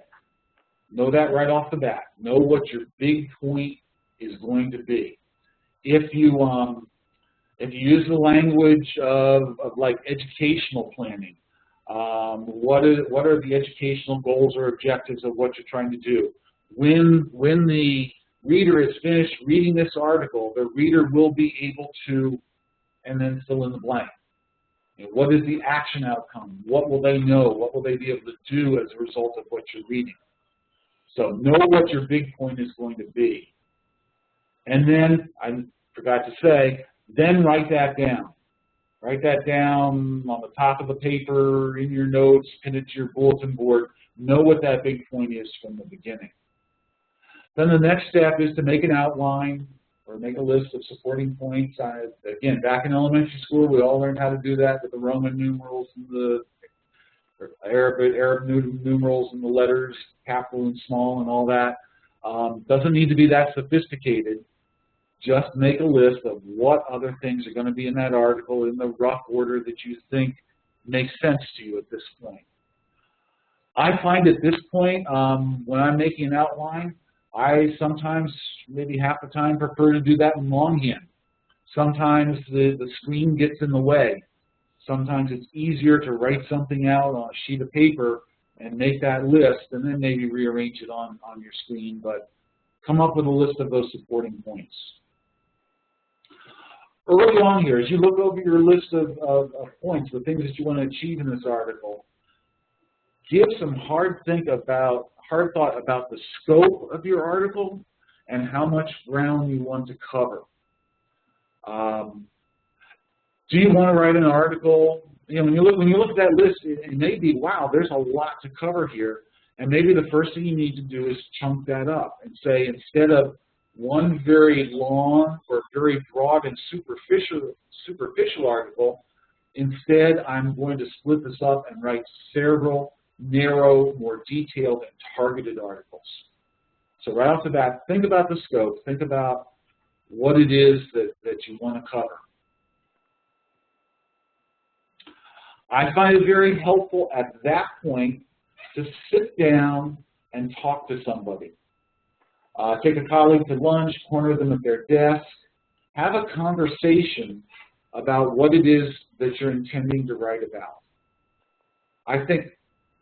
Know that right off the bat. Know what your big point is going to be. If you use the language of like educational planning, what are the educational goals or objectives of what you're trying to do? When the reader is finished reading this article, the reader will be able to, and then fill in the blank. You know, what is the action outcome? What will they know? What will they be able to do as a result of what you're reading? So know what your big point is going to be. And then, I forgot to say, then write that down. Write that down on the top of the paper, in your notes, pin it to your bulletin board. Know what that big point is from the beginning. Then the next step is to make an outline or make a list of supporting points. Again, back in elementary school, we all learned how to do that with the Roman numerals and the Arab numerals and the letters, capital and small and all that. Doesn't need to be that sophisticated. Just make a list of what other things are going to be in that article in the rough order that you think makes sense to you at this point. I find at this point, when I'm making an outline, I sometimes, maybe half the time, prefer to do that in longhand. Sometimes the screen gets in the way. Sometimes it's easier to write something out on a sheet of paper and make that list and then maybe rearrange it on your screen, but come up with a list of those supporting points. Early on here, as you look over your list of points, the things that you want to achieve in this article, give some hard thought about the scope of your article and how much ground you want to cover. Do you want to write an article? You know, when you look at that list, it may be, wow, there's a lot to cover here. And maybe the first thing you need to do is chunk that up and say, instead of one very long or very broad and superficial article, instead I'm going to split this up and write several narrow, more detailed and targeted articles. So right off the bat, think about the scope, think about what it is that you want to cover. I find it very helpful at that point to sit down and talk to somebody. Take a colleague to lunch, corner them at their desk, have a conversation about what it is that you're intending to write about. I think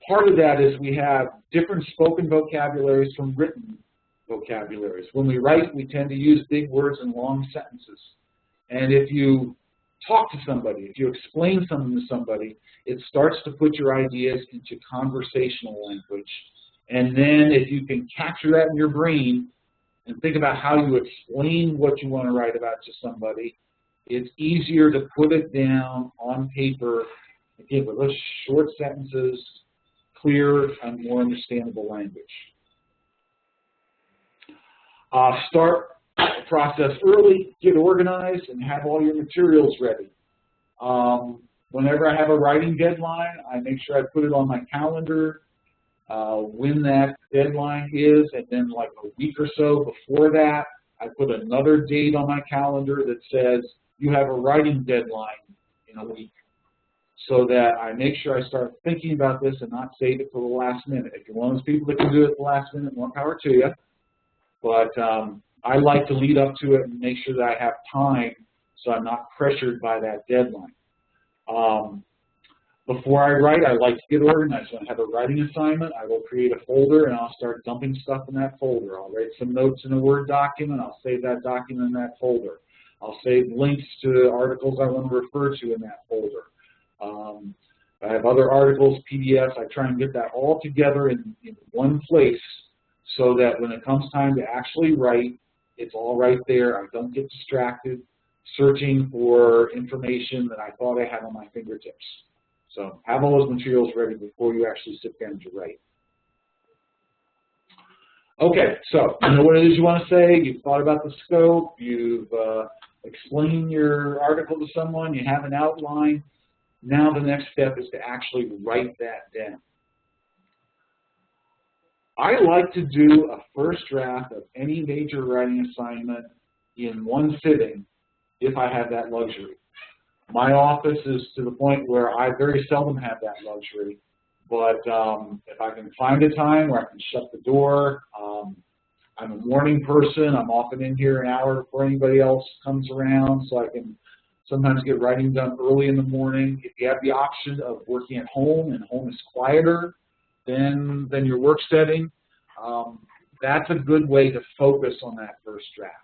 part of that is we have different spoken vocabularies from written vocabularies. When we write, we tend to use big words and long sentences. And if you talk to somebody, if you explain something to somebody, it starts to put your ideas into conversational language. And then if you can capture that in your brain and think about how you explain what you want to write about to somebody, it's easier to put it down on paper, again, with those short sentences, clear and more understandable language. Start the process early, get organized, and have all your materials ready. Whenever I have a writing deadline, I make sure I put it on my calendar when that deadline is, and then like a week or so before that, I put another date on my calendar that says you have a writing deadline in a week, so that I make sure I start thinking about this and not save it till the last minute. If you're one of those people that can do it at the last minute, more power to you. But I like to lead up to it and make sure that I have time so I'm not pressured by that deadline. Before I write, I like to get organized. When I have a writing assignment, I will create a folder and I'll start dumping stuff in that folder. I'll write some notes in a Word document. I'll save that document in that folder. I'll save links to articles I want to refer to in that folder. I have other articles, PDFs. I try and get that all together in one place so that when it comes time to actually write, it's all right there. I don't get distracted searching for information that I thought I had on my fingertips. So have all those materials ready before you actually sit down to write. Okay, so you know what it is you want to say. You've thought about the scope. You've explained your article to someone. You have an outline. Now the next step is to actually write that down. I like to do a first draft of any major writing assignment in one sitting if I have that luxury. My office is to the point where I very seldom have that luxury, but if I can find a time where I can shut the door, I'm a morning person. I'm often in here an hour before anybody else comes around, so I can sometimes get writing done early in the morning. If you have the option of working at home and home is quieter than your work setting, that's a good way to focus on that first draft.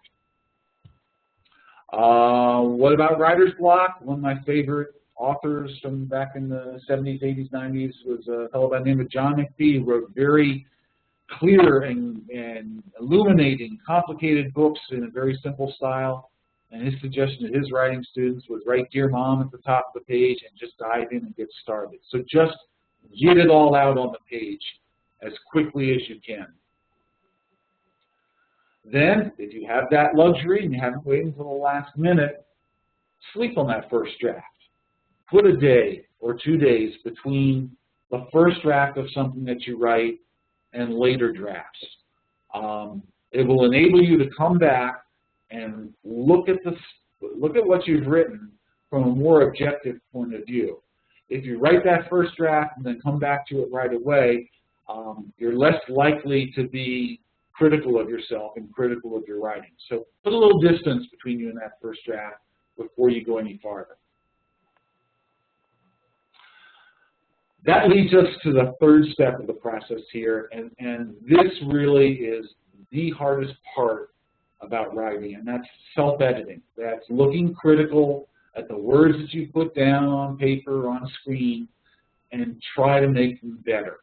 What about writer's block? One of my favorite authors from back in the 70s, 80s, 90s was a fellow by the name of John McPhee, who wrote very clear and illuminating, complicated books in a very simple style. And his suggestion to his writing students was write Dear Mom at the top of the page and just dive in and get started. So just get it all out on the page as quickly as you can. Then, if you have that luxury and you haven't waited until the last minute, sleep on that first draft. Put a day or 2 days between the first draft of something that you write and later drafts. It will enable you to come back and look at what you've written from a more objective point of view. If you write that first draft and then come back to it right away, you're less likely to be critical of yourself and critical of your writing. So put a little distance between you and that first draft before you go any farther. That leads us to the third step of the process here, and this really is the hardest part about writing, and that's self-editing. That's looking critical at the words that you put down on paper, on screen, and try to make them better.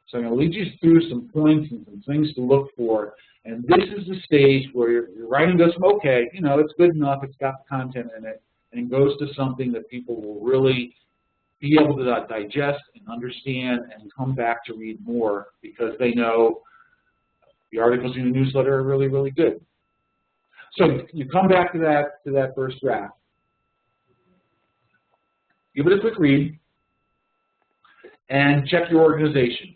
So I'm going to lead you through some points and some things to look for, and this is the stage where your writing does some okay, you know, it's good enough, it's got the content in it, and goes to something that people will really be able to digest and understand and come back to read more because they know the articles in the newsletter are really, really good. So you come back to that first draft. Give it a quick read and check your organization.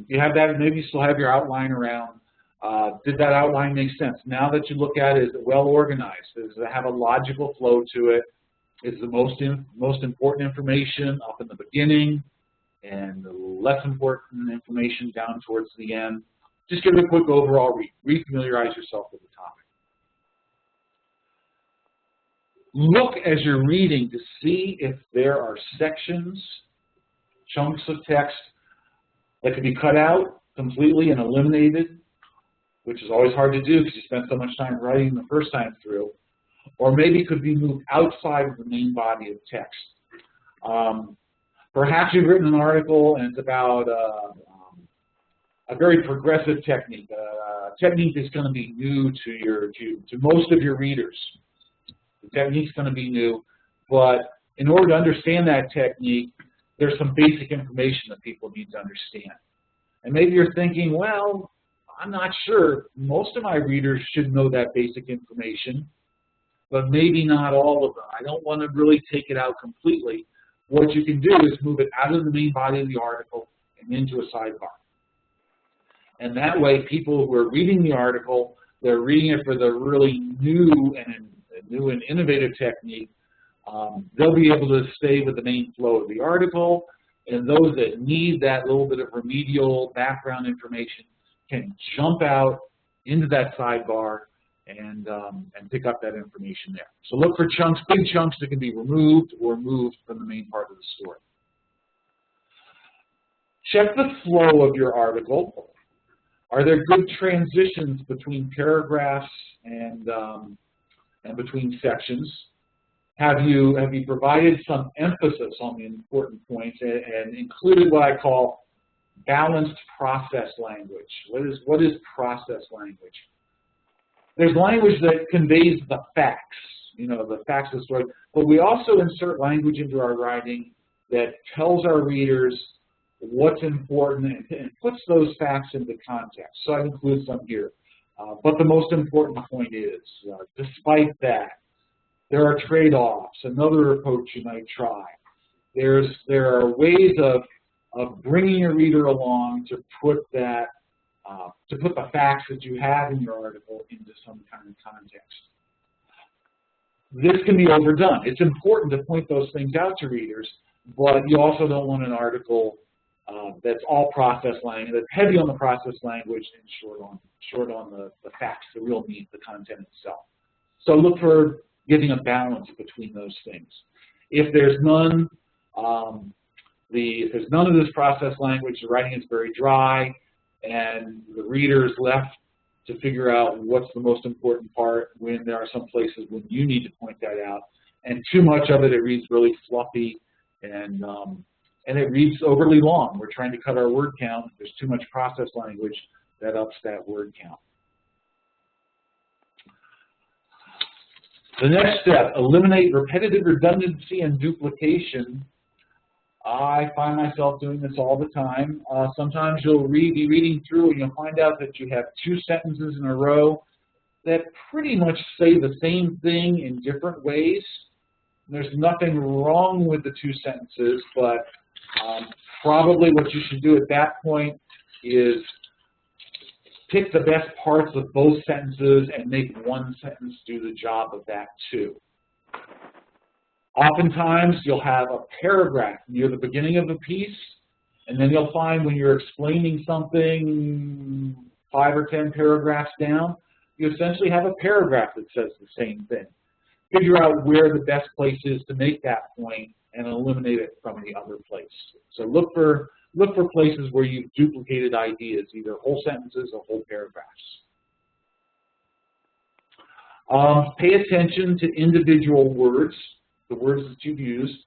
You have that, maybe you still have your outline around. Did that outline make sense? Now that you look at it, is it well organized? Does it have a logical flow to it? Is the most important information up in the beginning and the less important information down towards the end? Just give it a quick overall read. Refamiliarize yourself with the topic. Look as you're reading to see if there are sections, chunks of text that can be cut out completely and eliminated, which is always hard to do because you spent so much time writing the first time through, or maybe could be moved outside of the main body of text. Perhaps you've written an article and it's about a very progressive technique. A technique that's going to be new to most of your readers. The technique's going to be new, but in order to understand that technique, there's some basic information that people need to understand. And maybe you're thinking, well, I'm not sure. Most of my readers should know that basic information, but maybe not all of them. I don't want to really take it out completely. What you can do is move it out of the main body of the article and into a sidebar. And that way, people who are reading the article, they're reading it for the really new and innovative technique. They'll be able to stay with the main flow of the article, and those that need that little bit of remedial background information can jump out into that sidebar and pick up that information there. So look for chunks, big chunks that can be removed or moved from the main part of the story. Check the flow of your article. Are there good transitions between paragraphs and between sections? Have you provided some emphasis on the important points and included what I call balanced process language? What is process language? There's language that conveys the facts, you know, the facts of the story, but we also insert language into our writing that tells our readers what's important and puts those facts into context. So I've included some here. But the most important point is, despite that, there are trade-offs, another approach you might try. There are ways of bringing your reader along to put that, to put the facts that you have in your article into some kind of context. This can be overdone. It's important to point those things out to readers, but you also don't want an article that's all process language, that's heavy on the process language and short on the facts, the real meat, the content itself. So look for getting a balance between those things. If there's none, if there's none of this process language, the writing is very dry, and the reader is left to figure out what's the most important part when there are some places when you need to point that out. and too much of it, it reads really fluffy, and it reads overly long. We're trying to cut our word count. There's too much process language that ups that word count. The next step, eliminate repetitive redundancy and duplication. I find myself doing this all the time. Sometimes you'll be reading through and you'll find out that you have two sentences in a row that pretty much say the same thing in different ways. There's nothing wrong with the two sentences, but probably what you should do at that point is pick the best parts of both sentences and make one sentence do the job of that too. Oftentimes, you'll have a paragraph near the beginning of the piece, and then you'll find when you're explaining something 5 or 10 paragraphs down, you essentially have a paragraph that says the same thing. Figure out where the best place is to make that point and eliminate it from the other place. So look for places where you've duplicated ideas, either whole sentences or whole paragraphs. Pay attention to individual words, the words that you've used.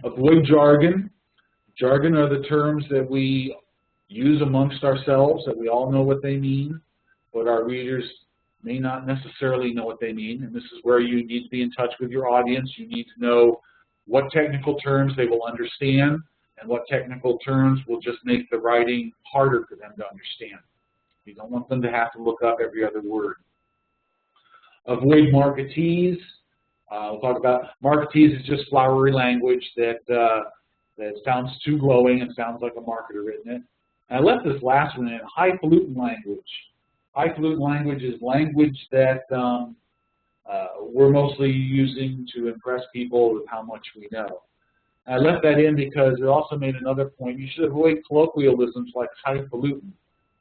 Avoid jargon. Jargon are the terms that we use amongst ourselves, that we all know what they mean, but our readers may not necessarily know what they mean, and this is where you need to be in touch with your audience. You need to know what technical terms they will understand and what technical terms will just make the writing harder for them to understand. You don't want them to have to look up every other word. Avoid marketees. We'll talk about marketees is just flowery language that sounds too glowing and sounds like a marketer written it. And I left this last one in, highfalutin language. Highfalutin language is language that we're mostly using to impress people with how much we know. And I left that in because it also made another point. You should avoid colloquialisms like highfalutin.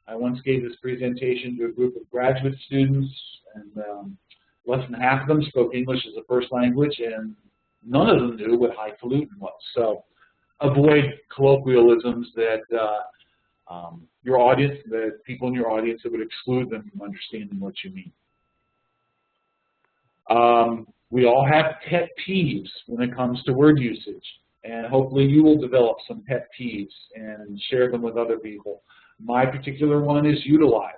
I once gave this presentation to a group of graduate students, and less than half of them spoke English as a first language, and none of them knew what highfalutin was. So avoid colloquialisms that your audience, the people in your audience, that would exclude them from understanding what you mean. We all have pet peeves when it comes to word usage, and hopefully you will develop some pet peeves and share them with other people. My particular one is utilize.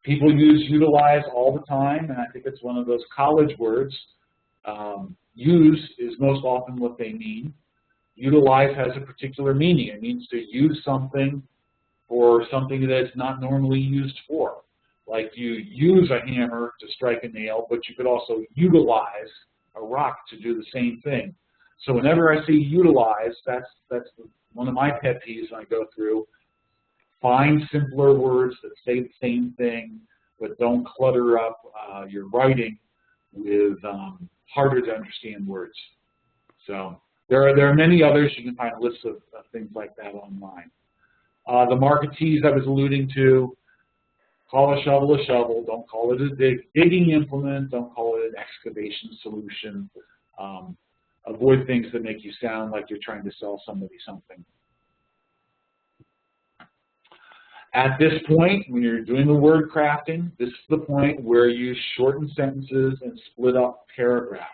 People use utilize all the time, and I think it's one of those college words. Use is most often what they mean. Utilize has a particular meaning. It means to use something for something that's not normally used for. Like you use a hammer to strike a nail, but you could also utilize a rock to do the same thing. So whenever I see utilize, that's one of my pet peeves when I go through. Find simpler words that say the same thing, but don't clutter up your writing with harder to understand words. So there are many others. You can find a list of things like that online. The marketees I was alluding to, call a shovel, don't call it a digging implement, don't call it an excavation solution. Avoid things that make you sound like you're trying to sell somebody something. At this point, when you're doing the word crafting, this is the point where you shorten sentences and split up paragraphs.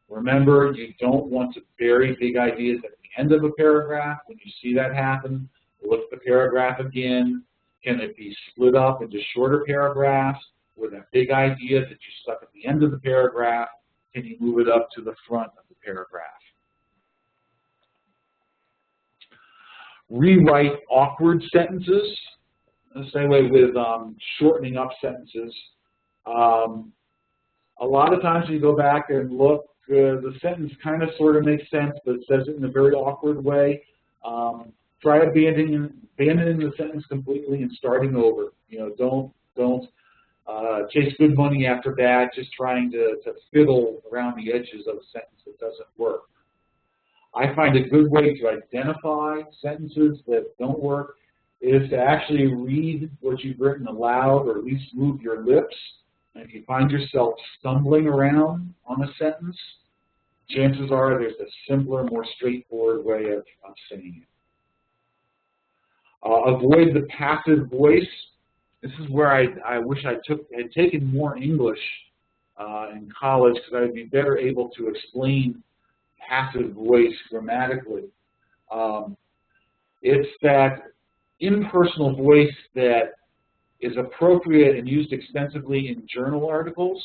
Remember, you don't want to bury big ideas at the end of a paragraph. When you see that happen, look at the paragraph again. Can it be split up into shorter paragraphs with that big idea that you stuck at the end of the paragraph? Can you move it up to the front of the paragraph? Rewrite awkward sentences. The same way with shortening up sentences. A lot of times when you go back and look, the sentence kind of sort of makes sense, but it says it in a very awkward way. Try abandoning the sentence completely and starting over. You know, don't chase good money after bad, just trying to fiddle around the edges of a sentence that doesn't work. I find a good way to identify sentences that don't work is to actually read what you've written aloud, or at least move your lips. And if you find yourself stumbling around on a sentence, chances are there's a simpler, more straightforward way of saying it. Avoid the passive voice. this is where I wish I had taken more English in college, because I would be better able to explain passive voice grammatically. It's that impersonal voice that is appropriate and used extensively in journal articles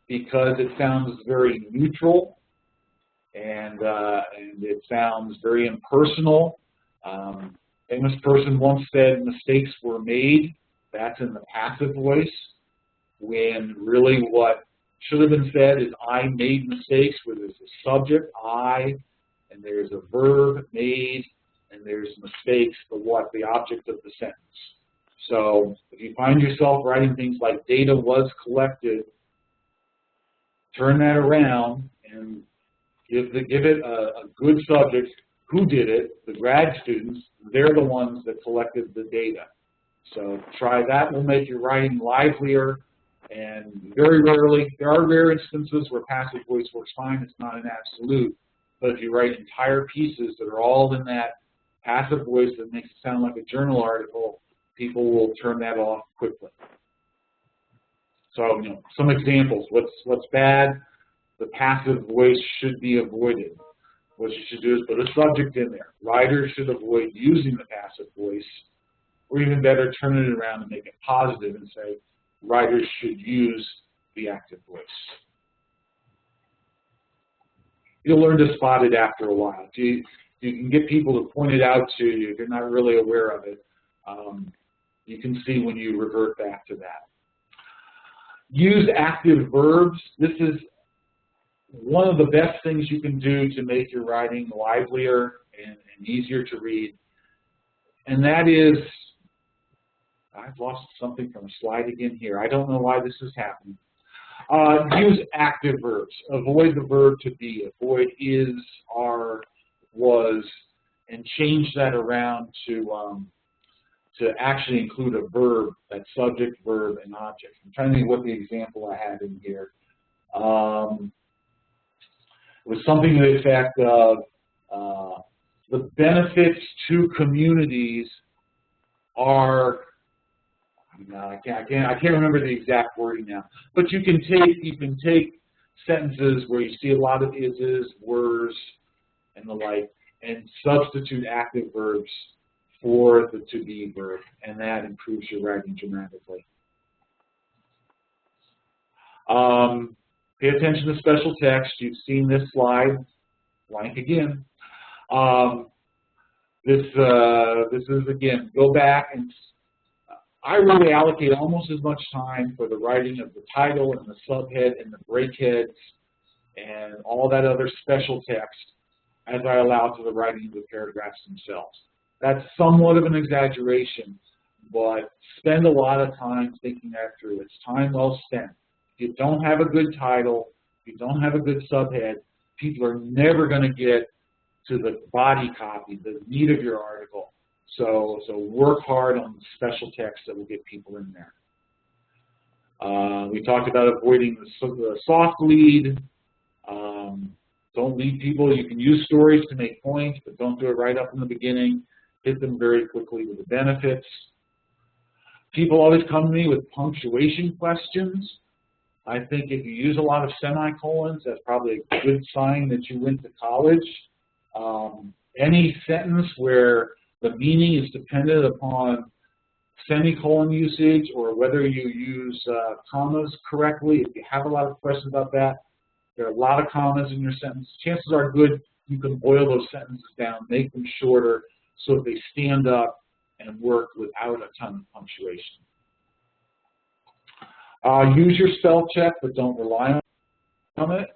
because it sounds very neutral and it sounds very impersonal. Famous person once said mistakes were made. That's in the passive voice, when really what should have been said is I made mistakes, where there's a subject, I, and there's a verb, made, and there's mistakes, the what, the object of the sentence. So if you find yourself writing things like data was collected, turn that around and give it a good subject. Who did it? The grad students. They're the ones that collected the data. So try that. Will make your writing livelier. And very rarely, there are rare instances where passive voice works fine. It's not an absolute. But if you write entire pieces that are all in that passive voice that makes it sound like a journal article, people will turn that off quickly. So, some examples. What's bad? The passive voice should be avoided. What you should do is put a subject in there. Writers should avoid using the passive voice, or even better, turn it around and make it positive and say, writers should use the active voice. You'll learn to spot it after a while. You can get people to point it out to you if you're not really aware of it. You can see when you revert back to that. Use active verbs. This is one of the best things you can do to make your writing livelier and easier to read. And that is, I've lost something from a slide again here. I don't know why this is happening. Use active verbs. Avoid the verb to be. Avoid is, are, was, and change that around to actually include a verb, that subject, verb, and object. I'm trying to think what the example I had in here. It was something to the effect of the benefits to communities are, I can't remember the exact wording now, but you can take sentences where you see a lot of ises, were's, and the like, and substitute active verbs for the to be verb, and that improves your writing dramatically. Pay attention to special text. You've seen this slide. Blank again. This is, again, go back, and I really allocate almost as much time for the writing of the title and the subhead and the breakheads and all that other special text as I allow to the writing of the paragraphs themselves. That's somewhat of an exaggeration, but spend a lot of time thinking that through. It's time well spent. If you don't have a good title, if you don't have a good subhead, people are never going to get to the body copy, the meat of your article. So work hard on the special text that will get people in there. We talked about avoiding the soft lead. Don't lead people. You can use stories to make points, but don't do it right up in the beginning. Hit them very quickly with the benefits. People always come to me with punctuation questions. I think if you use a lot of semicolons, that's probably a good sign that you went to college. Any sentence where the meaning is dependent upon semicolon usage or whether you use commas correctly, if you have a lot of questions about that, there are a lot of commas in your sentence. Chances are good you can boil those sentences down, make them shorter so that they stand up and work without a ton of punctuation. Use your spell check, but don't rely on it.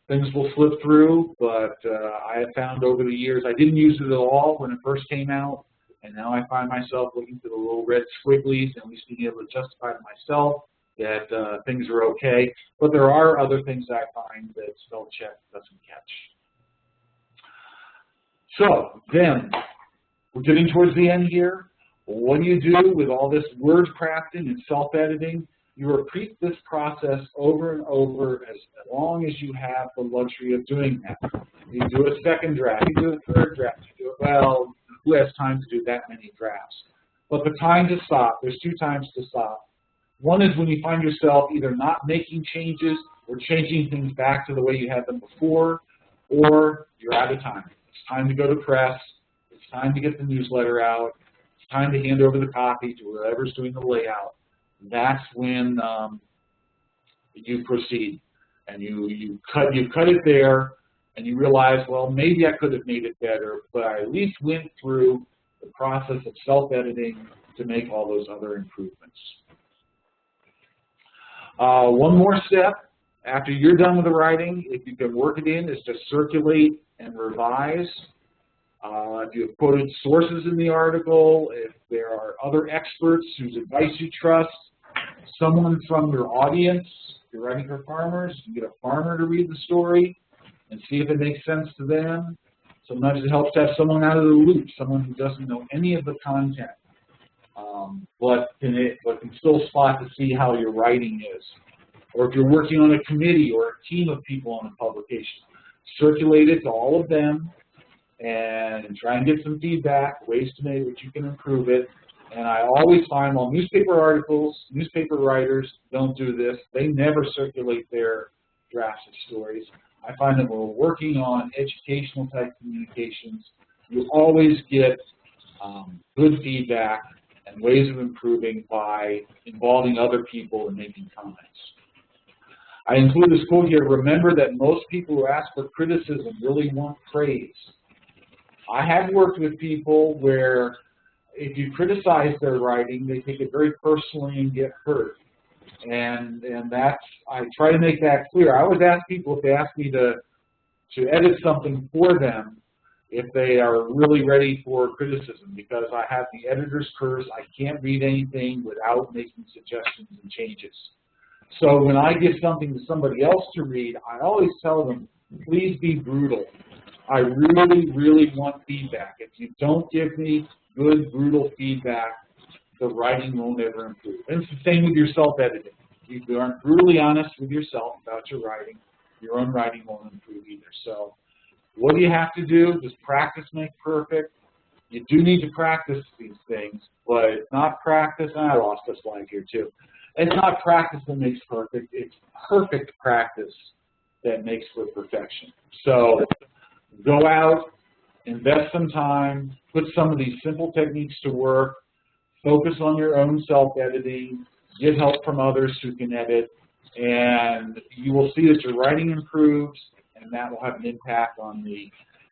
Things will slip through, but I have found over the years, I didn't use it at all when it first came out, and now I find myself looking for the little red squigglies and at least being able to justify to myself that things are okay. But there are other things I find that spell check doesn't catch. So then, we're getting towards the end here. What do you do with all this word crafting and self-editing? You repeat this process over and over as long as you have the luxury of doing that. You do a second draft, you do a third draft, you do it, well, who has time to do that many drafts? But the time to stop, there's two times to stop. One is when you find yourself either not making changes or changing things back to the way you had them before, or you're out of time. It's time to go to press. It's time to get the newsletter out. It's time to hand over the copy to whoever's doing the layout. That's when you proceed, and you cut it there, and you realize, well, maybe I could have made it better, but I at least went through the process of self-editing to make all those other improvements. One more step after you're done with the writing, if you can work it in, is to circulate and revise. If you have quoted sources in the article, if there are other experts whose advice you trust, someone from your audience, if you're writing for farmers, you get a farmer to read the story and see if it makes sense to them. Sometimes it helps to have someone out of the loop, someone who doesn't know any of the content, but can still spot to see how your writing is. Or if you're working on a committee or a team of people on a publication, circulate it to all of them and try and get some feedback, ways to make which you can improve it. And I always find, while newspaper articles, newspaper writers don't do this, they never circulate their drafts of stories. I find that when we're working on educational type communications, you always get good feedback and ways of improving by involving other people and making comments. I include this quote here: remember that most people who ask for criticism really want praise. I have worked with people where if you criticize their writing, they take it very personally and get hurt. And that's, I try to make that clear. I always ask people, if they ask me to edit something for them, if they are really ready for criticism, because I have the editor's curse. I can't read anything without making suggestions and changes. So when I give something to somebody else to read, I always tell them, please be brutal. I really, really want feedback. If you don't give me good, brutal feedback, the writing won't ever improve. And it's the same with your self-editing. If you aren't brutally honest with yourself about your own writing won't improve either. So what do you have to do? Does practice make perfect? You do need to practice these things, but it's not practice. And I lost a slide here too. It's not practice that makes perfect. It's perfect practice that makes for perfection. So go out, invest some time, put some of these simple techniques to work, focus on your own self-editing, get help from others who can edit, and you will see that your writing improves, and that will have an impact on the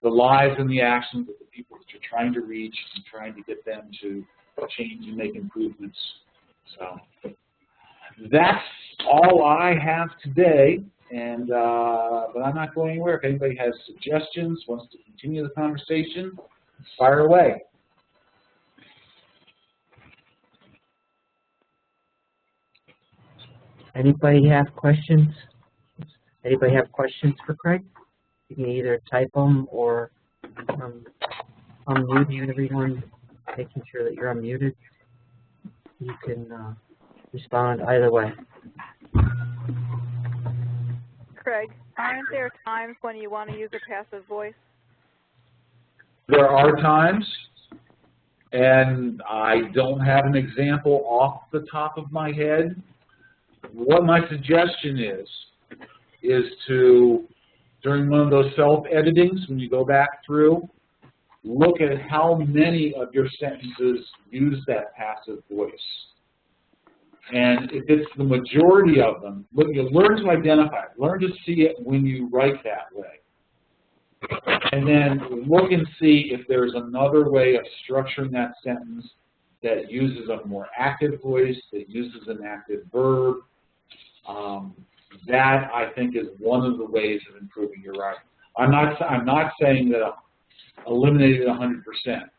lives and the actions of the people that you're trying to reach and trying to get them to change and make improvements. So that's all I have today, and but I'm not going anywhere. If anybody has suggestions, wants to continue the conversation, fire away. Anybody have questions? Anybody have questions for Craig? You can either type them or unmute everyone, making sure that you're unmuted. You can respond either way. Craig, aren't there times when you want to use a passive voice? There are times, and I don't have an example off the top of my head. What my suggestion is to, during one of those self-editings, when you go back through, look at how many of your sentences use that passive voice. And if it's the majority of them, you learn to identify it, learn to see it when you write that way. And then look and see if there's another way of structuring that sentence that uses a more active voice, that uses an active verb. That, I think, is one of the ways of improving your writing. I'm not saying that eliminate it 100%.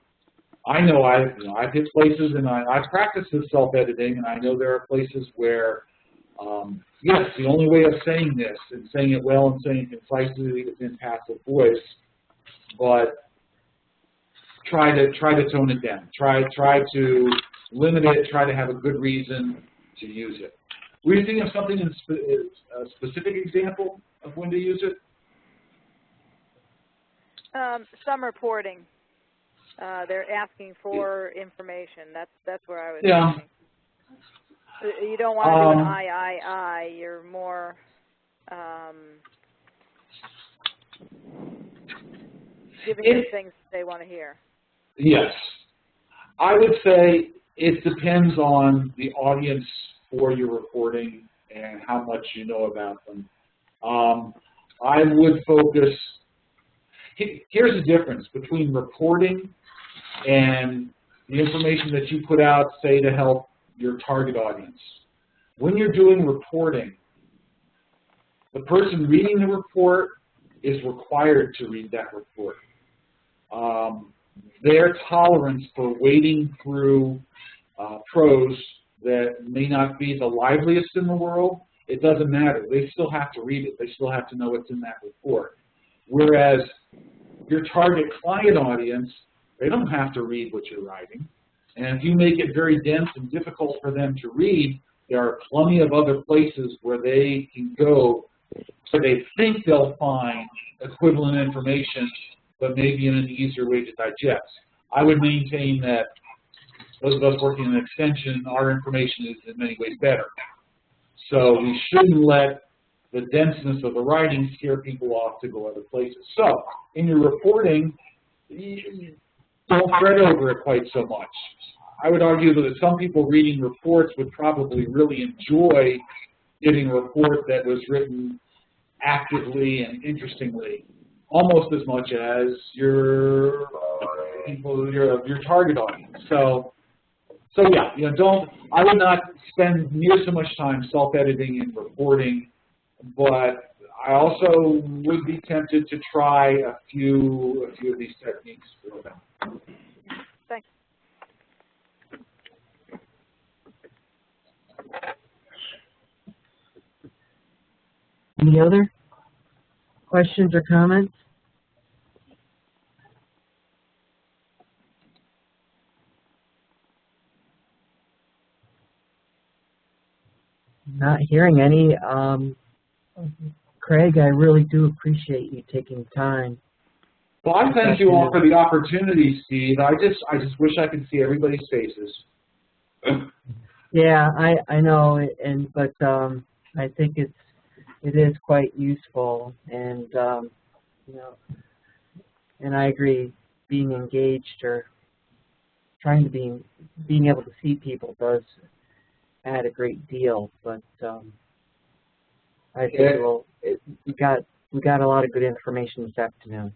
I know I've hit places, and I've practiced this self-editing, and I know there are places where, yes, the only way of saying this and saying it well and saying it concisely is in passive voice, but try to tone it down. Try to limit it. Try to have a good reason to use it. Were you thinking of something in a specific example of when to use it? Some reporting. they're asking for information. That's where I was Yeah. thinking. You don't want to do an I. You're more giving them things they want to hear. Yes. I would say it depends on the audience for your reporting and how much you know about them. I would focus, here's the difference between reporting and the information that you put out, say, to help your target audience. When you're doing reporting, the person reading the report is required to read that report. Their tolerance for wading through prose that may not be the liveliest in the world, it doesn't matter. They still have to read it. They still have to know what's in that report. Whereas your target client audience, they don't have to read what you're writing. And if you make it very dense and difficult for them to read, there are plenty of other places where they can go so they think they'll find equivalent information, but maybe in an easier way to digest. I would maintain that those of us working in an extension, our information is in many ways better. So we shouldn't let the denseness of the writing scare people off to go other places. So in your reporting, don't fret over it quite so much. I would argue that some people reading reports would probably really enjoy getting a report that was written actively and interestingly, almost as much as your people, your target audience. So yeah, I would not spend near so much time self-editing and reporting, but I also would be tempted to try a few of these techniques for them. Thanks. Any other questions or comments? Not hearing any. Craig, I really do appreciate you taking time. Well, I thank you all for the opportunity, Steve. I just wish I could see everybody's faces. Yeah, I know, but I think it is quite useful, and and I agree. Being engaged or trying to being able to see people does add a great deal, but I think we got a lot of good information this afternoon.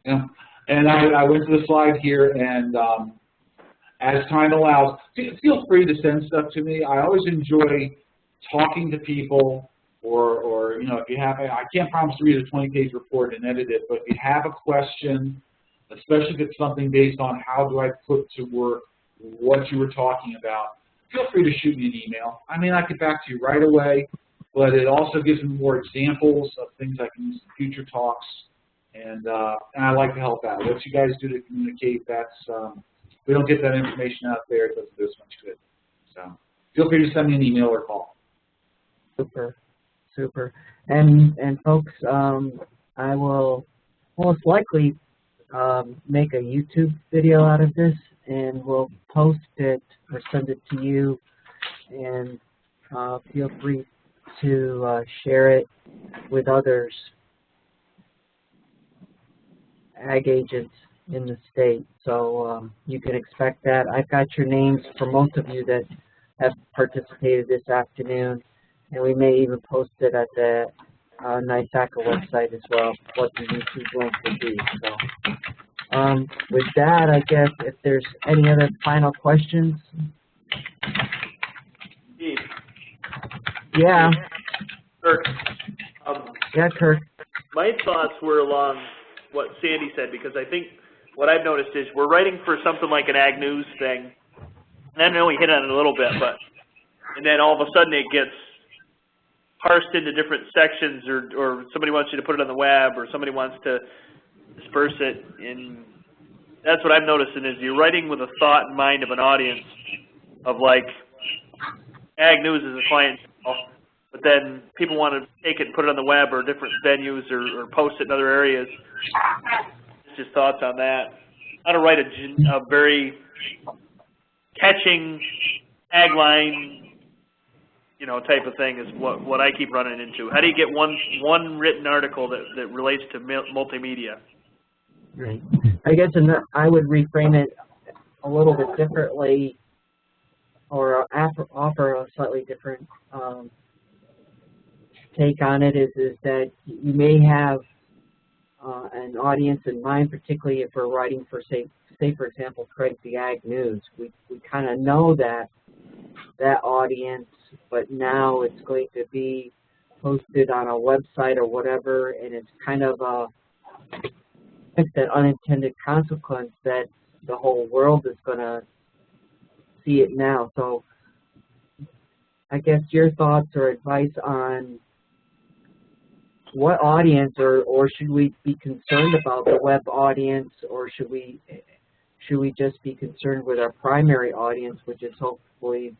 Yeah, and I went to the slide here, and as time allows, feel free to send stuff to me. I always enjoy talking to people, or if you have, I can't promise to read a 20-page report and edit it, but if you have a question, especially if it's something based on how do I put to work what you were talking about, feel free to shoot me an email. I may not get back to you right away, but it also gives me more examples of things I can use in future talks, and I like to help out. What you guys do to communicate, that's we don't get that information out there, it doesn't do as much good. So feel free to send me an email or call. Super. And folks, I will most likely make a YouTube video out of this, and we'll post it or send it to you, and feel free to share it with others, ag agents in the state. So you can expect that. I've got your names for most of you that have participated this afternoon, and we may even post it at the NYSACA website as well, what the YouTube link will be. So with that, I guess if there's any other final questions. Steve. Yeah. Kirk. Yeah, Kirk. My thoughts were along what Sandy said, because I think what I've noticed is we're writing for something like an ag news thing, and I know we hit on it a little bit, and then all of a sudden it gets parsed into different sections, or somebody wants you to put it on the web, or somebody wants to disperse it, and that's what I'm noticing is you're writing with a thought in mind of an audience of like ag news is a client, but then people want to take it and put it on the web or different venues or post it in other areas. Just thoughts on that. how to write a very catching ag line, you know, type of thing is what I keep running into. How do you get one written article that relates to multimedia? Right. I guess I would reframe it a little bit differently, or offer a slightly different take on it. Is that you may have an audience in mind, particularly if we're writing for, say for example, Craig the Ag News. We kind of know that audience, but now it's going to be posted on a website or whatever, and it's kind of that unintended consequence that the whole world is going to see it now. So I guess your thoughts or advice on what audience, or should we be concerned about the web audience, or should we just be concerned with our primary audience, which is hopefully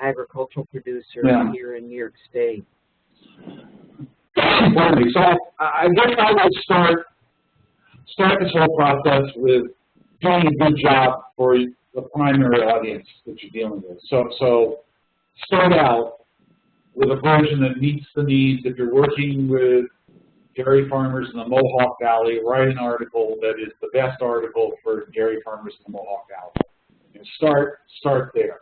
agricultural producers here in New York State? So I guess I would start this whole process with doing a good job for the primary audience that you're dealing with. So start out with a version that meets the needs. If you're working with dairy farmers in the Mohawk Valley, write an article that is the best article for dairy farmers in the Mohawk Valley. And start there.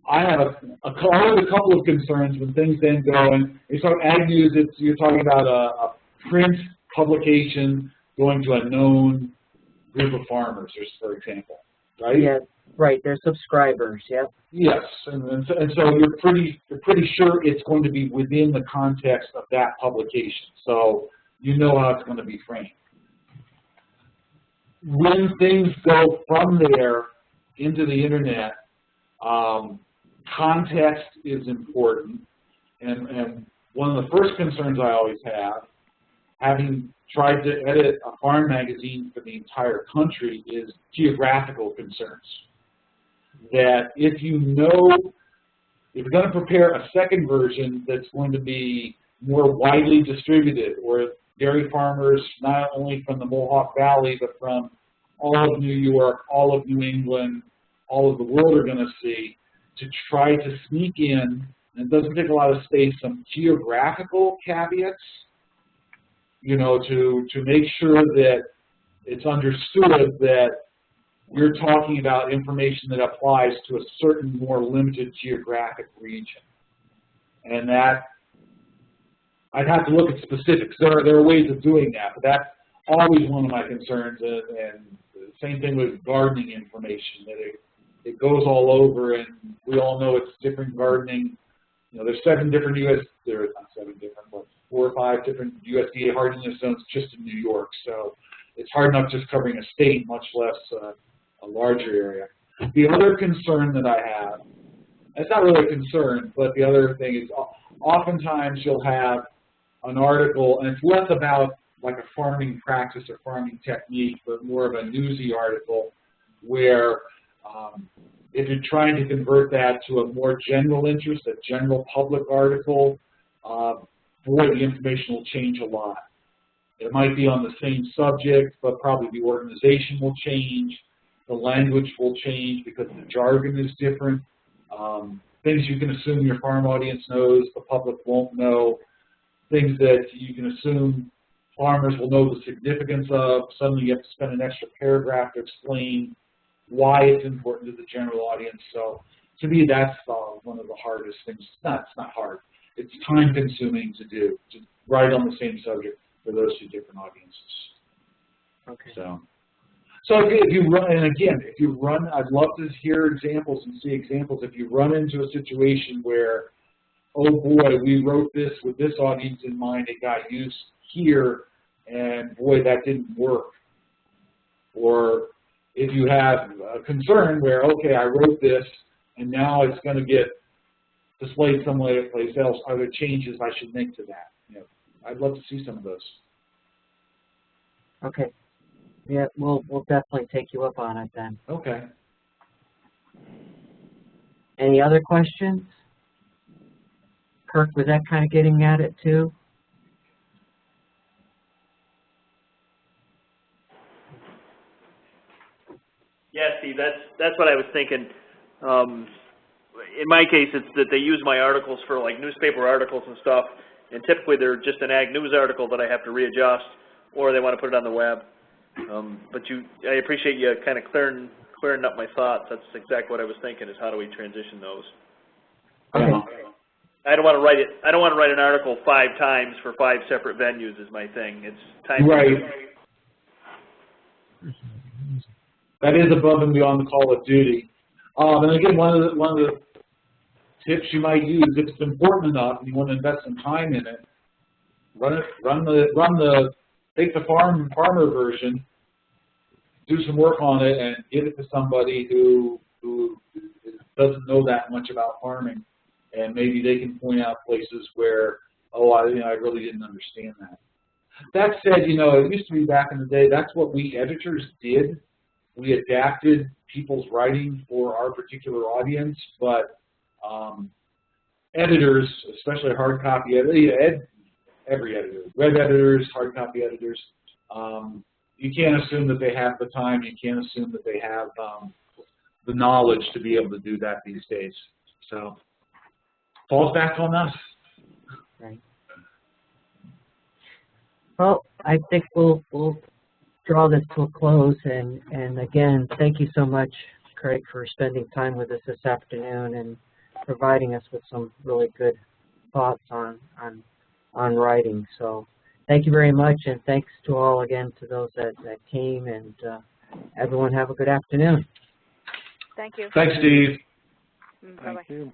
I have a couple of concerns when things then go, and you talk ag news, you're talking about a print publication going to a known group of farmers, for example, right? Yeah, right. They're subscribers. Yep. Yes, and so you're pretty sure it's going to be within the context of that publication, so you know how it's going to be framed. When things go from there into the internet, context is important, and one of the first concerns I always have, having tried to edit a farm magazine for the entire country, is geographical concerns. That if you're going to prepare a second version that's going to be more widely distributed, or dairy farmers not only from the Mohawk Valley, but from all of New York, all of New England, all of the world are going to see, to try to sneak in, and it doesn't take a lot of space, some geographical caveats, you know, to make sure that it's understood that we're talking about information that applies to a certain more limited geographic region. And that, I'd have to look at specifics. There are ways of doing that, but that's always one of my concerns, and the same thing with gardening information, that it goes all over, and we all know it's different gardening. You know, there's 4 or 5 different USDA hardiness zones just in New York, so it's hard enough just covering a state, much less a larger area. The other concern that I have, it's not really a concern, but the other thing is oftentimes you'll have an article, and it's less about like a farming practice or farming technique, but more of a newsy article where if you're trying to convert that to a more general interest, a general public article, boy, the information will change a lot. It might be on the same subject, but probably the organization will change, the language will change because the jargon is different. Things you can assume your farm audience knows, the public won't know. Things that you can assume farmers will know the significance of, suddenly you have to spend an extra paragraph to explain why it's important to the general audience. So to me, that's one of the hardest things. It's not hard. It's time-consuming to do, to write on the same subject for those 2 different audiences. Okay. So if you run, and again, if you run, I'd love to hear examples and see examples. If you run into a situation where, oh boy, we wrote this with this audience in mind, it got used here, and boy, that didn't work. Or if you have a concern where, okay, I wrote this, and now it's going to get displayed someplace else, are there changes I should make to that? You know, I'd love to see some of those. Okay. Yeah, we'll definitely take you up on it then. Okay. Any other questions? Kirk, was that kind of getting at it too? Yeah, Steve, that's what I was thinking. In my case, it's that they use my articles for like newspaper articles and stuff, and typically they're just an ag news article that I have to readjust, or they want to put it on the web. But I appreciate you kind of clearing up my thoughts. That's exactly what I was thinking, is how do we transition those? Okay. I don't want to write it. I don't want to write an article 5 times for 5 separate venues. Is my thing. It's time. Right. That is above and beyond the call of duty. And again, one of the tips you might use, if it's important enough and you want to invest some time in it, take the farmer version, do some work on it, and give it to somebody who doesn't know that much about farming, and maybe they can point out places where, oh, I really didn't understand that. That said, it used to be back in the day, that's what we editors did. We adapted people's writing for our particular audience, but editors, especially hard copy editors, every editor, web editors, hard copy editors, you can't assume that they have the time, you can't assume that they have the knowledge to be able to do that these days. So, falls back on us. Right. Well, I think we'll draw this to a close, and again, thank you so much, Craig, for spending time with us this afternoon and providing us with some really good thoughts on writing. So thank you very much, and thanks to all again, to those that came, and everyone have a good afternoon. Thank you. Thanks, Steve. Bye-bye. Thank you.